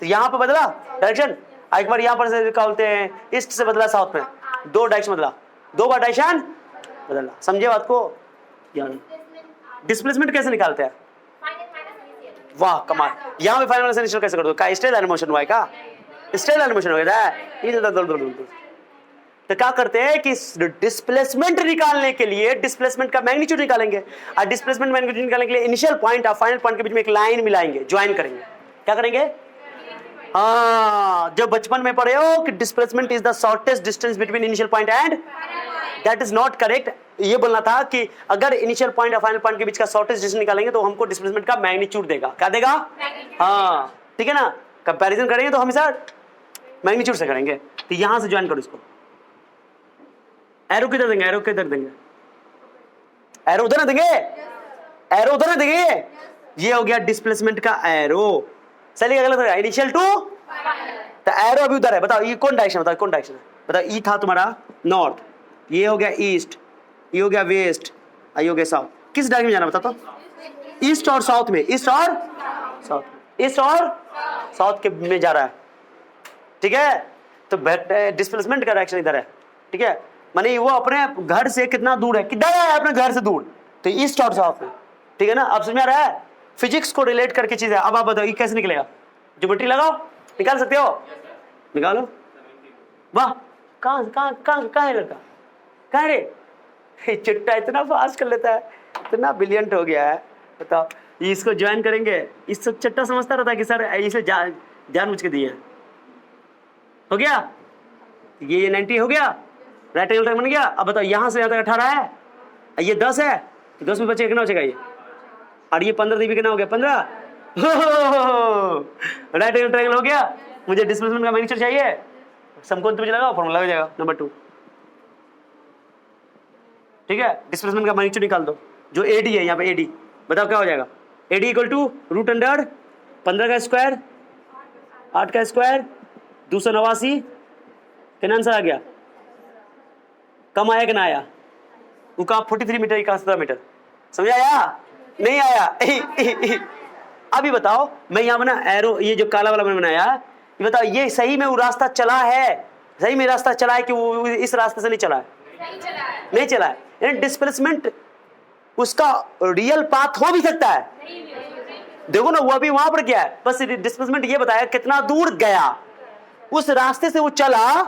तो यहां पर बदला डायरेक्शन। एक बार यहां पर से क्या बोलते हैं ईस्ट से बदला साउथ में, 2 डायरेक्शन बदला, 2 बार डायरेक्शन बदला। समझे बात को? डिस्प्लेसमेंट कैसे निकालते हैं? वाह कमाल। यहां पे फाइनल इनिशियल कैसे कर दो? का स्ट्रेट लाइन मोशन हुआ है का? स्ट्रेट लाइन मोशन हो गया है। तो क्या करते हैं कि डिस्प्लेसमेंट निकालने के लिए डिस्प्लेसमेंट का मैग्नीट्यूड निकालेंगे, और डिस्प्लेसमेंट मैग्नीट्यूड निकालने के लिए इनिशियल पॉइंट और फाइनल पॉइंट के बीच में एक लाइन मिलाएंगे, ज्वाइन करेंगे। क्या करेंगे? हाँ, जब बचपन में पढ़े हो कि displacement is the shortest distance between initial point and, that is not correct. ये बोलना था कि अगर इनिशियल पॉइंट और फाइनल पॉइंट के बीच का शॉर्टेस्ट डिस्टेंस निकालेंगे तो हमको डिस्प्लेसमेंट का मैग्नीट्यूड देगा। क्या देगा? हाँ ठीक है ना, कंपैरिजन करेंगे तो हमेशा मैग्नीट्यूड से करेंगे। तो यहां से ज्वाइन करो इसको। एरो किधर देंगे? एरो किधर देंगे? एरो उधर ना देंगे, एरो उधर ना देंगे। ये हो गया डिस्प्लेसमेंट का एरो। चलिए गलत हो गया, इनिशियल टू, तो एरो अभी उधर है। बताओ ये कौन डायरेक्शन? बताओ कौन डायरेक्शन है? बताओ। ई था तुम्हारा नॉर्थ, ये हो गया ईस्ट, ये हो गया वेस्ट, ये हो गया साउथ। किस डायरेक्शन में जाना बताओ तो? ईस्ट और साउथ में, ईस्ट और साउथ, ईस्ट और साउथ के में जा रहा है। ठीक है, तो डिस्प्लेसमेंट का डायरेक्शन इधर है। ठीक है, माने वो अपने घर से कितना दूर है, किधर है अपने घर से दूर, तो ईस्ट और साउथ में। ठीक है ना, अब समझ में आ रहा है? फिजिक्स को रिलेट करके चीज है। अब आप बताओ ये कैसे निकलेगा? ज्योमेट्री लगाओ, निकाल सकते हो? निकालो। वाह, कहां कहां कहां कहां है लड़का? कहां रे? चिट्टा इतना फास्ट कर लेता है, इतना ब्रिलियंट हो गया है। बताओ, इसको ज्वाइन करेंगे। इस चिट्टा समझता रहता है कि सर इसे जानबूझ के दिए। हो गया ये 90 हो गया, राइट एंगल ट्रायंगल बन गया। अब बताओ यहां से यहां तक 18 है, ये 10 है, तो 10 में बचे कितना बचेगा ये, और ये 15 भी कितना हो गया? 15। राइट एंगल ट्रायंगल हो गया। मुझे डिस्प्लेसमेंट का मैग्नीट्यूड चाहिए, समकोण तो मुझे लगाओ, फॉर्मूला हो जाएगा नंबर 2। ठीक है, डिस्प्लेसमेंट का मैग्नीट्यूड निकाल दो, जो एडी है यहाँ पे एडी। बताओ क्या हो जाएगा? AD equal to root under 15 का स्क्वायर 8 का स्क्वायर 289। कितना आंसर आ गया? कम आया कि ना आया? वो कहा 43 मीटर, कहा 17 मीटर। समझ आया? नहीं आया? अभी बताओ, मैं यहाँ बना एरो, ये जो काला वाला मैंने बनाया, ये बताओ ये सही में वो रास्ता चला है? सही में रास्ता चला है कि वो इस रास्ते से नहीं चला है? नहीं चला है। यानी डिस्प्लेसमेंट उसका रियल पाथ हो भी सकता है। देखो ना, वो अभी वहां पर क्या है, बस डिस्प्लेसमेंट ये बताया कितना दूर गया, उस रास्ते से वो चला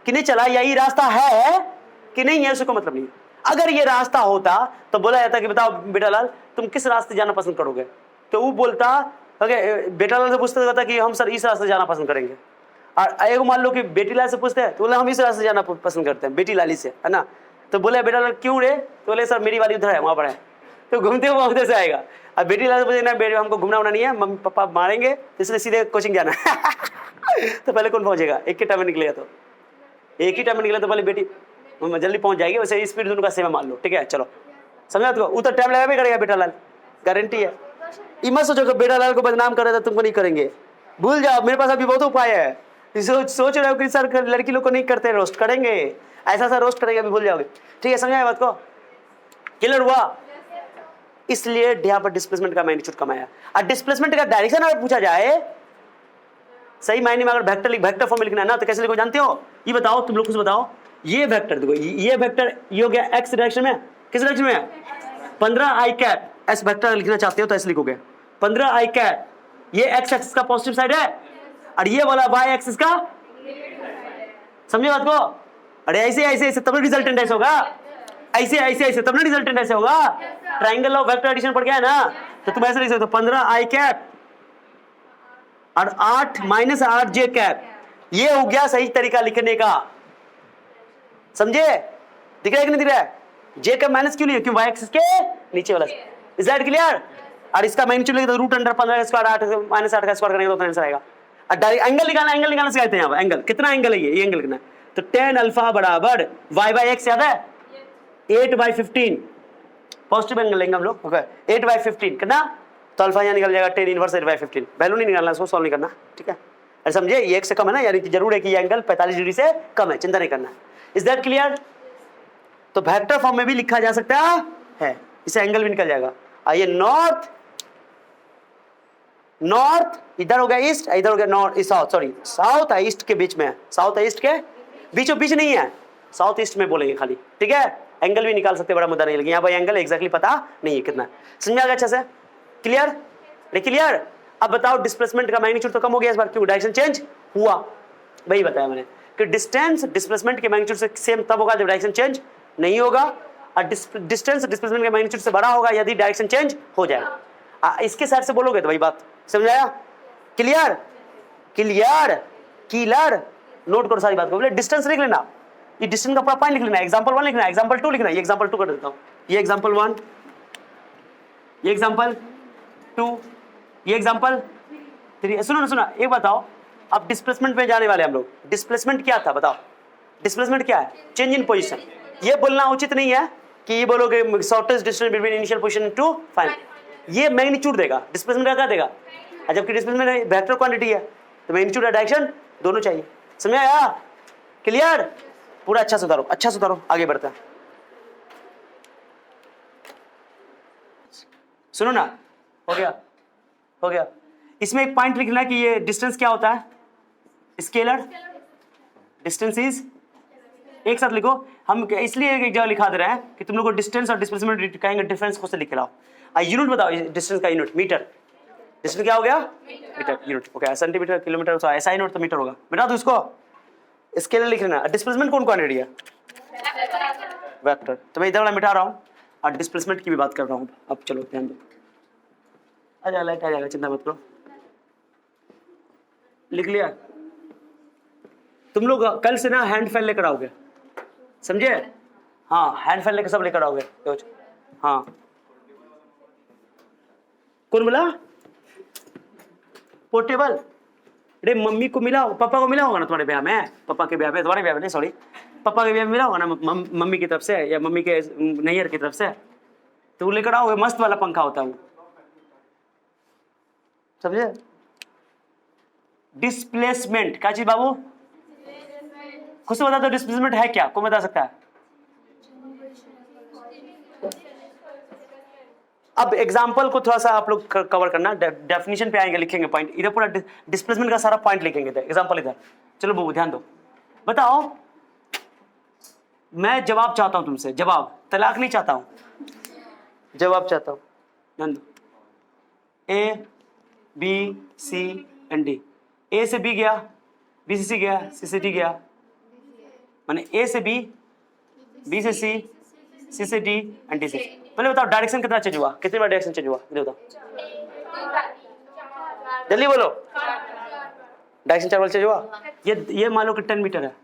कि नहीं चला, यही रास्ता है कि नहीं है, उसको मतलब नहीं। अगर ये रास्ता होता तो बोला जाता कि बताओ बेटा लाल तुम किस रास्ते जाना पसंद करोगे, तो वो बोलता बेटा लाल से पूछते था कि हम सर इस रास्ते जाना पसंद करेंगे। और एक मान लो कि बेटी लाल से पूछते हैं तो बोले हम इस रास्ते जाना पसंद करते हैं, बेटी लाली से, है ना। तो बोले बेटा लाल क्यों रे, तो बोले सर मेरी वाली उधर है, वहां पर है। तो घूमते हुए उधर से आएगा। अब बेटी लाल से पूछे ना बेटे हमको घूमना उना नहीं है, मम्मी पापा मारेंगे, इसलिए सीधे कोचिंग जाना तो पहले कौन पहुंचेगा? एक ही टाइम में निकलेगा, तो एक ही टाइम में निकले तो पहले बेटी जल्दी पहुंच जाएगी। वैसे स्पीड दोनों का सेम मान लो। ठीक है, चलो समझा? तो उधर टाइम लगा भी करेगा बेटा लाल, गारंटी है। ये मत सोचो कि बेटा लाल को बदनाम कर रहे थे तुमको नहीं करेंगे, भूल जाओ। मेरे पास अभी बहुत उपाय है। सोच रहे हो कि सर लड़की लोग को नहीं करते, रोस्ट करेंगे, ऐसा सा रोस्ट करेंगे, अभी भूल जाओगे। ठीक है, समझा बात को? क्लियर हुआ? इसलिए यहाँ पर डिस्प्लेसमेंट का मैग्नीट्यूड कम आया। और डिस्प्लेसमेंट का डायरेक्शन अगर पूछा जाए सही मायने में, अगर वेक्टर फॉर्म में लिखना है ना, तो कैसे लिखो जानते हो? ये बताओ, तुम लोग कुछ बताओ। ये वेक्टर देखो, ये वेक्टर ये हो गया एक्स डायरेक्शन में, किस डायरेक्शन में है? 15 i कैप, एस वेक्टर लिखना चाहते हो तो ऐसे लिखोगे 15 i कैप। ये एक्स एक्सिस का पॉजिटिव साइड है और ये वाला वाई एक्सिस का, समझे बात को? अरे ऐसे ऐसे ऐसे तब रिजल्टेंट ऐसे होगा, ऐसे ऐसे ऐसे तब ना रिजल्टेंट ऐसे होगा। ट्राइंगल ऑफ वेक्टर एडिशन पड़ गया है ना, तो तुम ऐसे लिख सकते हो 15 i कैप और 8 माइनस 8 j कैप। ये हो गया सही तरीका लिखने का, समझे? दिख रहा है कि नहीं दिख रहा है? जे का माइनस क्यों लिया? क्यों वाई एक्सिस के नीचे वाला। Is that clear? और इसका मैग्नीट्यूड लिखा तो रूट अंडर 15 का स्क्वायर 8 माइनस 8 का स्क्वायर करेंगे तो आंसर आएगा। और डायरेक्ट एंगल निकालना, एंगल निकालना सिखाते हैं यहाँ पर। एंगल कितना एंगल है ये एंगल कितना है? तो tan अल्फा बराबर y बाई एक्स, याद है? 8/15 पॉजिटिव एंगल लेंगे हम लोग। 8/15 कितना? तो अल्फा यहाँ निकल जाएगा 10 इनवर्स 8/15। वैल्यू नहीं निकालना, इसको सॉल्व नहीं करना, ठीक है? अरे समझे, ये 1 से कम है ना, यानी कि जरूर है कि ये एंगल 45 डिग्री से कम है, चिंता नहीं करना। Is that clear? तो वेक्टर फॉर्म में भी लिखा जा सकता है, इससे एंगल भी निकल जाएगा। आइए, नॉर्थ इधर हो गया ईस्ट, इधर हो गया north, south, sorry south east के बीच में है, साउथ ईस्ट के बीचों बीच नहीं है, साउथ ईस्ट में बोलेंगे खाली, ठीक है? एंगल भी निकाल सकते, बड़ा मुद्दा नहीं, लेकिन यहाँ पर एंगल एग्जैक्टली पता नहीं है कितना। समझ आ गया अच्छे से? क्लियर? क्लियर? अब बताओ, डिस्प्लेसमेंट का मैग्नीट्यूड तो कम हो गया इस बार, क्यों? डायरेक्शन चेंज हुआ, वही बताया मैंने कि डिस्टेंस डिस्प्लेसमेंट के मैग्नीट्यूड से सेम तब होगा जब डायरेक्शन चेंज नहीं होगा, और डिस्टेंस डिस्प्लेसमेंट के मैग्नीट्यूड से बड़ा होगा यदि डायरेक्शन चेंज हो जाए। इसके साइड से बोलोगे तो वही बात, समझ आया? क्लियर? क्लियर? नोट करो सारी बात को, बोले डिस्टेंस लिख लेना, ये डिस्टेंस का पूरा पॉइंट लिख लेना, एग्जांपल 1 लिखना, एग्जांपल 2 लिखना, ये एग्जांपल 2 कर देता हूं, ये एग्जांपल 1, ये एग्जांपल 2, ये एग्जांपल 3। सुनो, एक बताओ, अब डिस्प्लेसमेंट में जाने वाले हम लोग। डिस्प्लेसमेंट क्या था बताओ? डिस्प्लेसमेंट क्या है? Change in position. ये बोलना उचित नहीं है कि ये बोलोगे shortest distance between initial position to final, ये मैग्नीट्यूड देगा, डिस्प्लेसमेंट का क्या देगा? जबकि डिस्प्लेसमेंट वेक्टर क्वांटिटी है, तो मैग्नीट्यूड और डायरेक्शन दोनों चाहिए। समझ आया? क्लियर? पूरा अच्छा सुधारो, आगे बढ़ते हैं। सुनो ना, हो गया। इसमें एक पॉइंट लिखना है कि ये डिस्टेंस क्या होता है? स्केलर डिस्टेंस इज, एक साथ लिखो, हम इसलिए एक जगह लिखा दे रहे हैं कि तुम लोग को डिस्टेंस और डिस्प्लेसमेंट कहेंगे, डिफरेंस को से लिख के लाओ। यूनिट बताओ, डिस्टेंस का यूनिट मीटर, डिस्टेंस क्या हो गया? Metre, unit okay, centimetre, kilometre, तो ऐसा यूनिट तो मीटर होगा, बता दो इसको, स्केलर लिख लेना। डिस्प्लेसमेंट कौन क्वांटिटी है? वेक्टर। तो मैं इधर वाला मिटा रहा हूँ और डिस्प्लेसमेंट की भी बात कर रहा हूँ। अब चलो ध्यान दो, आ जाएगा, चिंता मत करो। लिख लिया? तुम लोग कल से ना हैंड फैन लेकर आओगे, समझे? हाँ, हैंड फैन लेकर सब लेकर आओगे। हाँ, कौन बोला? पोर्टेबल? अरे मम्मी को मिला, पापा को मिला होगा ना तुम्हारे ब्याह में, पापा के ब्याह में, तुम्हारे ब्याह में नहीं, सॉरी, पापा के ब्याह में मिला होगा ना मम्मी की तरफ से या मम्मी के नैयर की तरफ से, तो वो लेकर आओगे, मस्त वाला पंखा होता है वो, समझे? डिस्प्लेसमेंट क्या चीज बाबू? खुद से बता दो, डिस्प्लेसमेंट है क्या? कौन बता सकता है? अब एग्जाम्पल को थोड़ा सा आप लोग कवर करना, डेफिनेशन पे आएंगे, लिखेंगे पॉइंट, इधर पूरा डिस्प्लेसमेंट का सारा पॉइंट लिखेंगे, एग्जाम्पल इधर। चलो बाबू ध्यान दो, बताओ, मैं जवाब चाहता हूं तुमसे, जवाब, तलाक नहीं चाहता हूं, जवाब चाहता हूं, ध्यान दो। A, B, C and D, A से B गया, B से C गया, C से D गया, माने A से B, B से C, C से D and D से। पहले बताओ डायरेक्शन कितना चेंज हुआ, कितनी बार डायरेक्शन चेंज हुआ, ये बताओ, जल्दी बोलो। डायरेक्शन 4 बार चेंज हुआ। ये मान लो कि 10 मीटर है,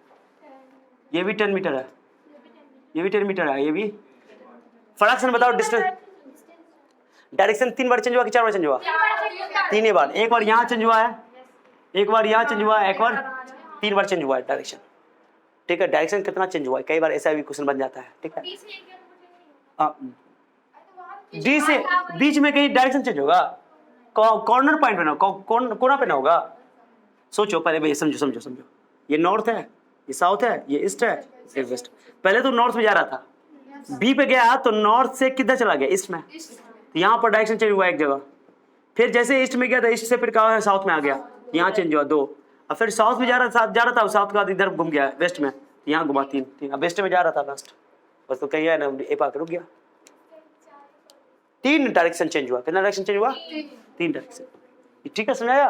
ये भी 10 मीटर है, ये भी 10 मीटर है, ये भी। फटाक से बताओ डिस्टेंस, डायरेक्शन 3 बार चेंज हुआ कि 4 बार चेंज हुआ? 3 बार। एक बार यहाँ चेंज हुआ है, एक बार यहाँ चेंज हुआ है, एक बार 3 बार चेंज हुआ है डायरेक्शन, ठीक है? डायरेक्शन कितना चेंज हुआ है, कई बार ऐसा भी क्वेश्चन बन जाता है, ठीक है? डी से बीच में कहीं डायरेक्शन चेंज होगा, कॉर्नर पॉइंट पे ना, कोना पे ना होगा। सोचो पहले भाई, समझो, ये नॉर्थ है, ये साउथ है, ये ईस्ट है, ये वेस्ट। पहले तो नॉर्थ में जा रहा था, बी पे गया तो नॉर्थ से किधर चला गया? ईस्ट में, यहाँ पर डायरेक्शन चेंज हुआ एक जगह, फिर जैसे ईस्ट में गया था, ईस्ट से फिर कहा साउथ में आ गया, यहाँ चेंज हुआ 2, और फिर साउथ में जा रहा था, साउथ के बाद इधर घूम गया वेस्ट में, यहाँ घुमा 3, अब वेस्ट में जा रहा था लास्ट, बस तो कहीं है ना, ए पाकर रुक गया। 3 डायरेक्शन चेंज हुआ, कितना डायरेक्शन चेंज हुआ? 3 डायरेक्शन, ठीक है? समझाया?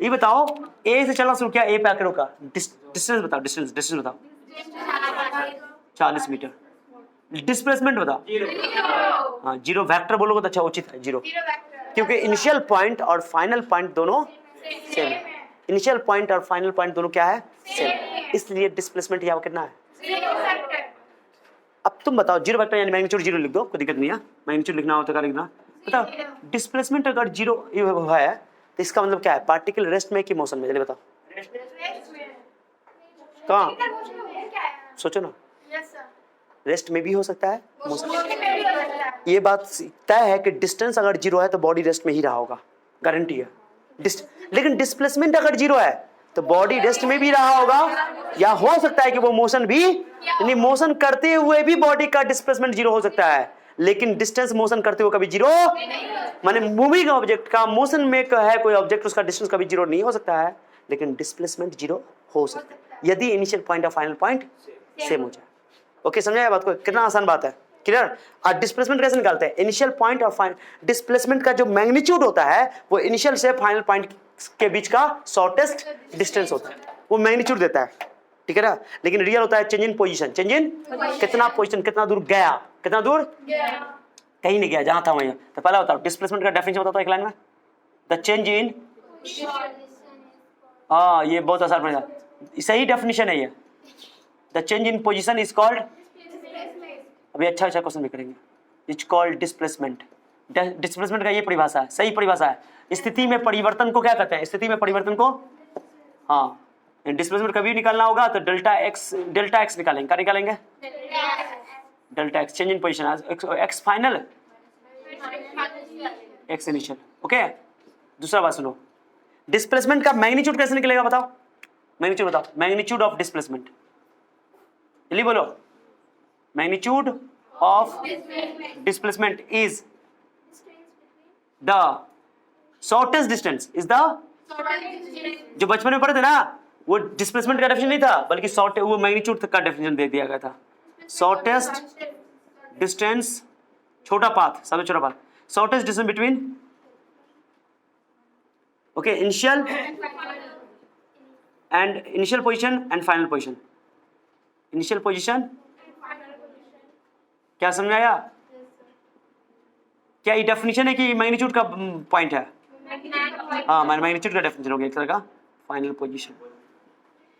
ये बताओ, ए से चलना शुरू किया, ए पे आकर रुका, डिस्टेंस बताओ, डिस्टेंस बताओ, 40 मीटर। डिस्प्लेसमेंट बताओ, हाँ 0। वेक्टर बोलोगे तो अच्छा उचित है 0, क्योंकि इनिशियल पॉइंट और फाइनल पॉइंट दोनों सेम है। इनिशियल पॉइंट और फाइनल पॉइंट दोनों क्या है? सेम, इसलिए डिस्प्लेसमेंट यहाँ कितना है? अब तुम बताओ, 0 वेक्टर यानी मैग्नीट्यूड 0 लिख दो, कोई दिक्कत नहीं है, मैग्नीट्यूड लिखना हो तो क्या लिखना, बताओ। डिस्प्लेसमेंट अगर 0 है तो इसका मतलब क्या है? पार्टिकल रेस्ट में कि मोशन में? चलिए बताओ, कहाँ? सोचो ना, रेस्ट में भी हो सकता है, ये बात तय है कि डिस्टेंस अगर 0 है तो बॉडी रेस्ट में ही रहा होगा, गारंटी है। लेकिन डिस्प्लेसमेंट अगर 0 है तो बॉडी रेस्ट में भी रहा होगा, या हो सकता है कि वो मोशन भी, यानी मोशन करते हुए भी बॉडी का डिस्प्लेसमेंट 0 हो सकता है, लेकिन डिस्टेंस मोशन करते हुए कभी 0, माने मूविंग ऑब्जेक्ट का मोशन में है कोई ऑब्जेक्ट, उसका डिस्टेंस कभी 0 नहीं हो सकता है, लेकिन डिस्प्लेसमेंट 0 हो सकता है यदि इनिशियल पॉइंट और फाइनल पॉइंट सेम हो जाए। ओके, समझा बात को? कितना आसान बात है, क्लियर? और डिस्प्लेसमेंट कैसे निकालते हैं? इनिशियल पॉइंट और फाइनल डिस्प्लेसमेंट का जो मैग्नीट्यूड होता है वो इनिशियल से फाइनल पॉइंट के बीच का शॉर्टेस्ट डिस्टेंस होता है, वो मैग्नीट्यूड देता है, ठीक है ना? लेकिन रियल होता है change in position, change in कितना पोजीशन, कितना दूर गया, कितना दूर कहीं नहीं गया, जहां था वहीं। तो पहला बताओ डिस्प्लेसमेंट का डेफिनेशन बताओ एक लाइन में। द चेंज इन, हाँ ये बहुत आसान पड़ेगा, सही डेफिनेशन है ये। The change in position is called, अभी अच्छा क्वेश्चन भी करेंगे, इज कॉल्ड डिस्प्लेसमेंट। डिस्प्लेसमेंट का ये परिभाषा है, सही परिभाषा है। स्थिति में परिवर्तन को क्या कहते हैं? स्थिति में परिवर्तन को, हाँ डिस्प्लेसमेंट कभी निकालना होगा तो डेल्टा एक्स निकालेंगे। क्या निकालेंगे? Delta x, change in position, x final, x initial. Okay, दूसरा बात सुनो, डिस्प्लेसमेंट का मैग्नीट्यूड कैसे निकलेगा बताओ? मैग्नीट्यूड बताओ, मैग्नीट्यूड ऑफ डिस्प्लेसमेंट, जल्दी बोलो। Magnitude of displacement is the shortest distance, is the, जो बचपन में पढ़े थे ना वो डिस्प्लेसमेंट का डेफिनेशन नहीं था, बल्कि शॉर्ट, वो मैग्नीट्यूड का डेफिनेशन दे दिया गया था। शॉर्टेस्ट डिस्टेंस, छोटा पाथ, सबसे छोटा path, shortest distance between, okay, initial and initial position and final position. Initial position क्या समझाया? क्या ये डेफिनेशन है कि मैग्नीट्यूड का पॉइंट है? हाँ, मैग्नीट्यूड का डेफिनेशन हो गया एक तरह का फाइनल पोजीशन।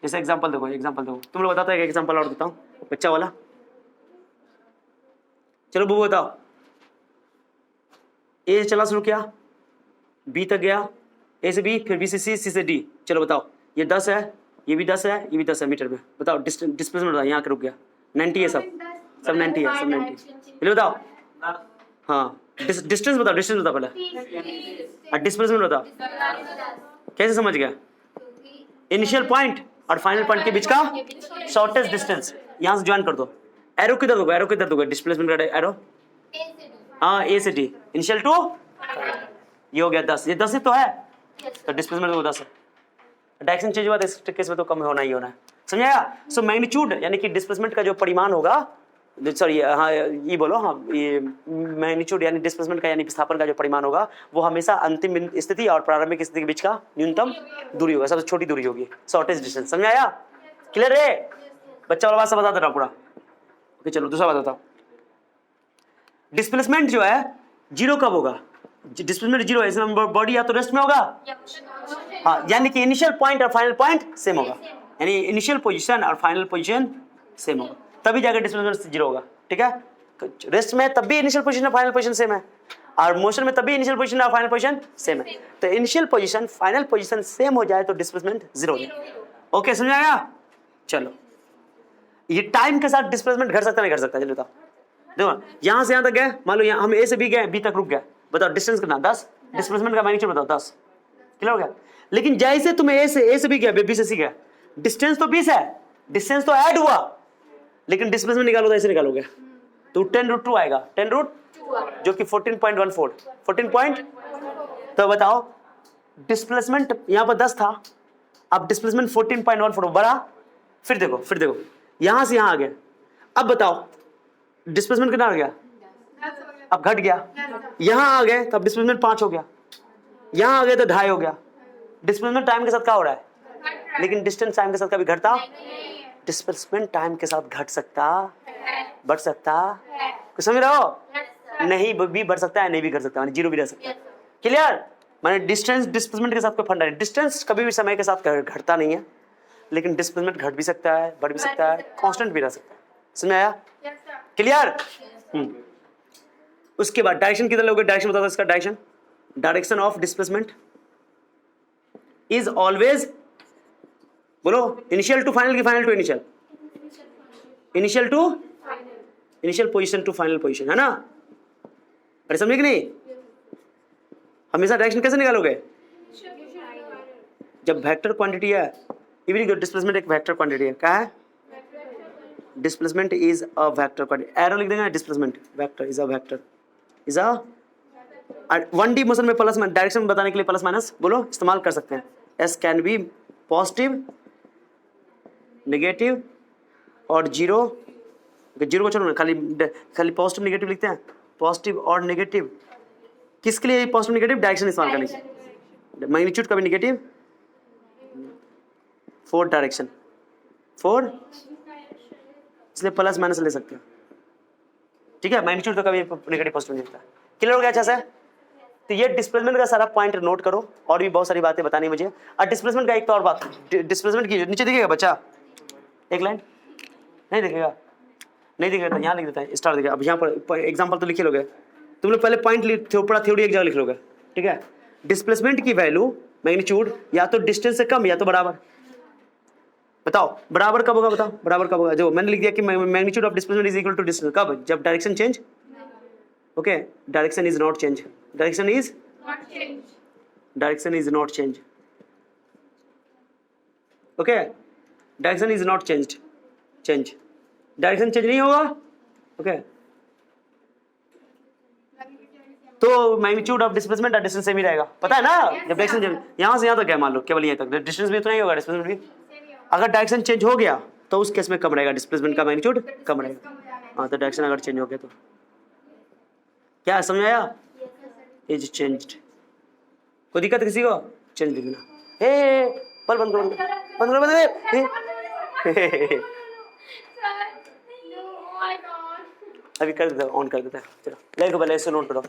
जैसे एग्जांपल देखो, एग्जांपल देखो, तुम लोग बताता है, एक एग्जांपल और देता हूँ बच्चा वाला। चलो बुबू बताओ, ए से चला शुरू किया, बी तक गया, ए से बी, फिर बी से सी, सी से डी। चलो बताओ, ये 10 है, ये भी 10 है, ये भी 10 है मीटर में। बताओ डिस्प्लेसमेंट बताओ, यहाँ रुक गया, 90 है, सब 90 है, सब 90। चलो बताओ, हाँ डिस्टेंस बताओ, डिस्टेंस बताओ पहले, डिस्प्लेसमेंट बताओ, कैसे समझ गया? इनिशियल पॉइंट और फाइनल पॉइंट के बीच का शॉर्टेस्ट डिस्टेंस, यहाँ से ज्वाइन कर दो। एरो किधर दोगे? एरो किधर दोगे? डिस्प्लेसमेंट का एरो, हाँ ए से डी, इनिशियल टू, ये हो गया 10, ये 10 ही तो है, तो डिस्प्लेसमेंट तो 10 है। डायरेक्शन चेंज हुआ तो इस केस में तो कम होना ही होना है, समझाया? सो मैग्नीट्यूड यानी कि डिस्प्लेसमेंट का जो परिमाण होगा, सॉरी हाँ ये बोलो, हाँ ये मैग्नीट्यूड यानी डिस्प्लेसमेंट का यानी विस्थापन का जो परिमाण होगा वो हमेशा अंतिम स्थिति और प्रारंभिक स्थिति के बीच का न्यूनतम दूरी होगा, सबसे छोटी दूरी होगी, शॉर्टेस्ट डिस्टेंस। समझ आया? क्लियर है? बच्चा वाला बात सब बता दे रहा पूरा। ओके चलो दूसरा बात बताओ, डिस्प्लेसमेंट जो है 0 कब होगा? डिस्प्लेसमेंट 0 है, इसमें बॉडी या तो रेस्ट में होगा, हाँ यानी कि इनिशियल पॉइंट और फाइनल पॉइंट सेम होगा, यानी इनिशियल पोजीशन और फाइनल पोजीशन सेम होगा, तभी जाकर डिस्प्लेसमेंट 0 होगा, ठीक है? रेस्ट में तब भी इनिशियल पोजीशन और फाइनल पोजीशन सेम है, और मोशन में तभी इनिशियल पोजीशन और फाइनल पोजीशन सेम है। तो initial position final position same हो जाए तो डिस्प्लेसमेंट 0 हो जाए। ओके समझ आया? चलो, ये टाइम के साथ डिस्प्लेसमेंट घट सकता नहीं घट सकता? चलो बताओ, देखो यहाँ से यहाँ तक गए, मान लो यहाँ हम ए से बी गए, बी तक रुक गए, बताओ डिस्टेंस कितना? 10, डिस्प्लेसमेंट का मैग्नीट्यूड बताओ 10, क्लियर हो गया? लेकिन जैसे तुम ए से बी गए, बी से सी गए, डिस्टेंस तो 20 है, डिस्टेंस तो ऐड हुआ, लेकिन डिस्प्लेसमेंट निकालो तो ऐसे निकालोगे तो 10√2 आएगा, 10√2 जो कि 14 पॉइंट। तो बताओ डिस्प्लेसमेंट यहाँ पर 10 था, अब डिस्प्लेसमेंट 14.14 बढ़ा, फिर देखो यहां से यहां आ गए, अब बताओ डिस्प्लेसमेंट कितना हो गया? अब घट गया, यहां आ गए तब डिस्प्लेसमेंट 5 हो गया, यहां आ गए तो 2.5 हो गया। डिस्प्लेसमेंट टाइम के साथ क्या हो रहा है? लेकिन डिस्टेंस टाइम के साथ कभी घटता? डिस्प्लेसमेंट टाइम के साथ घट सकता, बढ़ सकता, कुछ समझ रहे हो? नहीं भी बढ़ सकता है, नहीं भी घट सकता, माने 0 भी रह सकता है। क्लियर? माने डिस्टेंस डिस्प्लेसमेंट के साथ कोई फंडा नहीं, डिस्टेंस कभी भी समय के साथ घटता नहीं है, लेकिन डिस्प्लेसमेंट घट भी सकता है, बढ़ भी सकता है, कांस्टेंट भी रह सकता है। समझ आया? क्लियर? उसके बाद डायरेक्शन किधर लोगे? डायरेक्शन बता दो इसका direction. Direction of displacement is always, बोलो, इनिशियल टू फाइनल की final to initial? Initial to initial position to final position, है ना? अरे समझे कि नहीं? हमेशा डायरेक्शन कैसे निकालोगे? जब वेक्टर क्वांटिटी है, इवन डिस्प्लेसमेंट एक वेक्टर क्वांटिटी है, क्या है? Displacement is a vector quantity, arrow लिख देंगे, displacement vector is a vector, is a 1D motion में प्लस माइनस डायरेक्शन बताने के लिए प्लस माइनस बोलो इस्तेमाल कर सकते हैं। S can be positive, negative और जीरो। जीरो को छोड़ो ना, खाली पॉजिटिव नेगेटिव लिखते हैं। पॉजिटिव और नेगेटिव किसके लिए? पॉजिटिव नेगेटिव डायरेक्शन इस्तेमाल करने के। मैग्नीट्यूड का भी नेगेटिव, 4 डायरेक्शन, 4 इसलिए प्लस माइनस ले सकते हैं, ठीक है? मैग्नीट्यूड तो कभी नेगेटिव पॉजिटिव नहीं होता। क्लियर हो गया? अच्छा से तो ये डिस्प्लेसमेंट का सारा पॉइंट नोट करो, और भी बहुत सारी बातें बतानी मुझे। और डिस्प्लेसमेंट का एक तो और बात, डिस्प्लेसमेंट की नीचे दिखेगा बच्चा एक लाइन, नहीं दिखेगा? नहीं दिखेगा तो यहाँ लिख देता है, स्टार दिखेगा। अब यहाँ पर एग्जाम्पल तो लिखे लोगे तुम लोग, पहले पॉइंट थोड़ा थ्योरी एक जगह लिख लोगे, ठीक है? डिस्प्लेसमेंट की वैल्यू मैग्नीट्यूड या तो डिस्टेंस से कम या तो बराबर। बताओ बराबर कब होगा? बताओ बराबर कब होगा? जो मैंने लिख दिया कि magnitude of displacement is equal to distance, कब? जब direction change, okay? Direction is not change, direction is not change, okay? Direction is not change, direction change नहीं होगा, ओके? तो magnitude of displacement distance same ही रहेगा, पता है ना? जब डायरेक्शन यहाँ से यहाँ तक है, मान लो केवल यहाँ तक, डिस्टेंस भी उतना ही होगा, डिस्प्लेसमेंट भी। अगर डायरेक्शन चेंज हो गया तो उस केस में कम रहेगा, डिस्प्लेसमेंट का मैग्नीट्यूड कम रहेगा। हाँ, तो डायरेक्शन अगर चेंज हो गया तो क्या समझ आया? Is changed. कोई दिक्कत किसी को? चेंज लिख देना। ए बल बंद करो, बंद करो, अभी कर देता, ऑन कर देता है। चलो लेको पहले इसको नोट करो,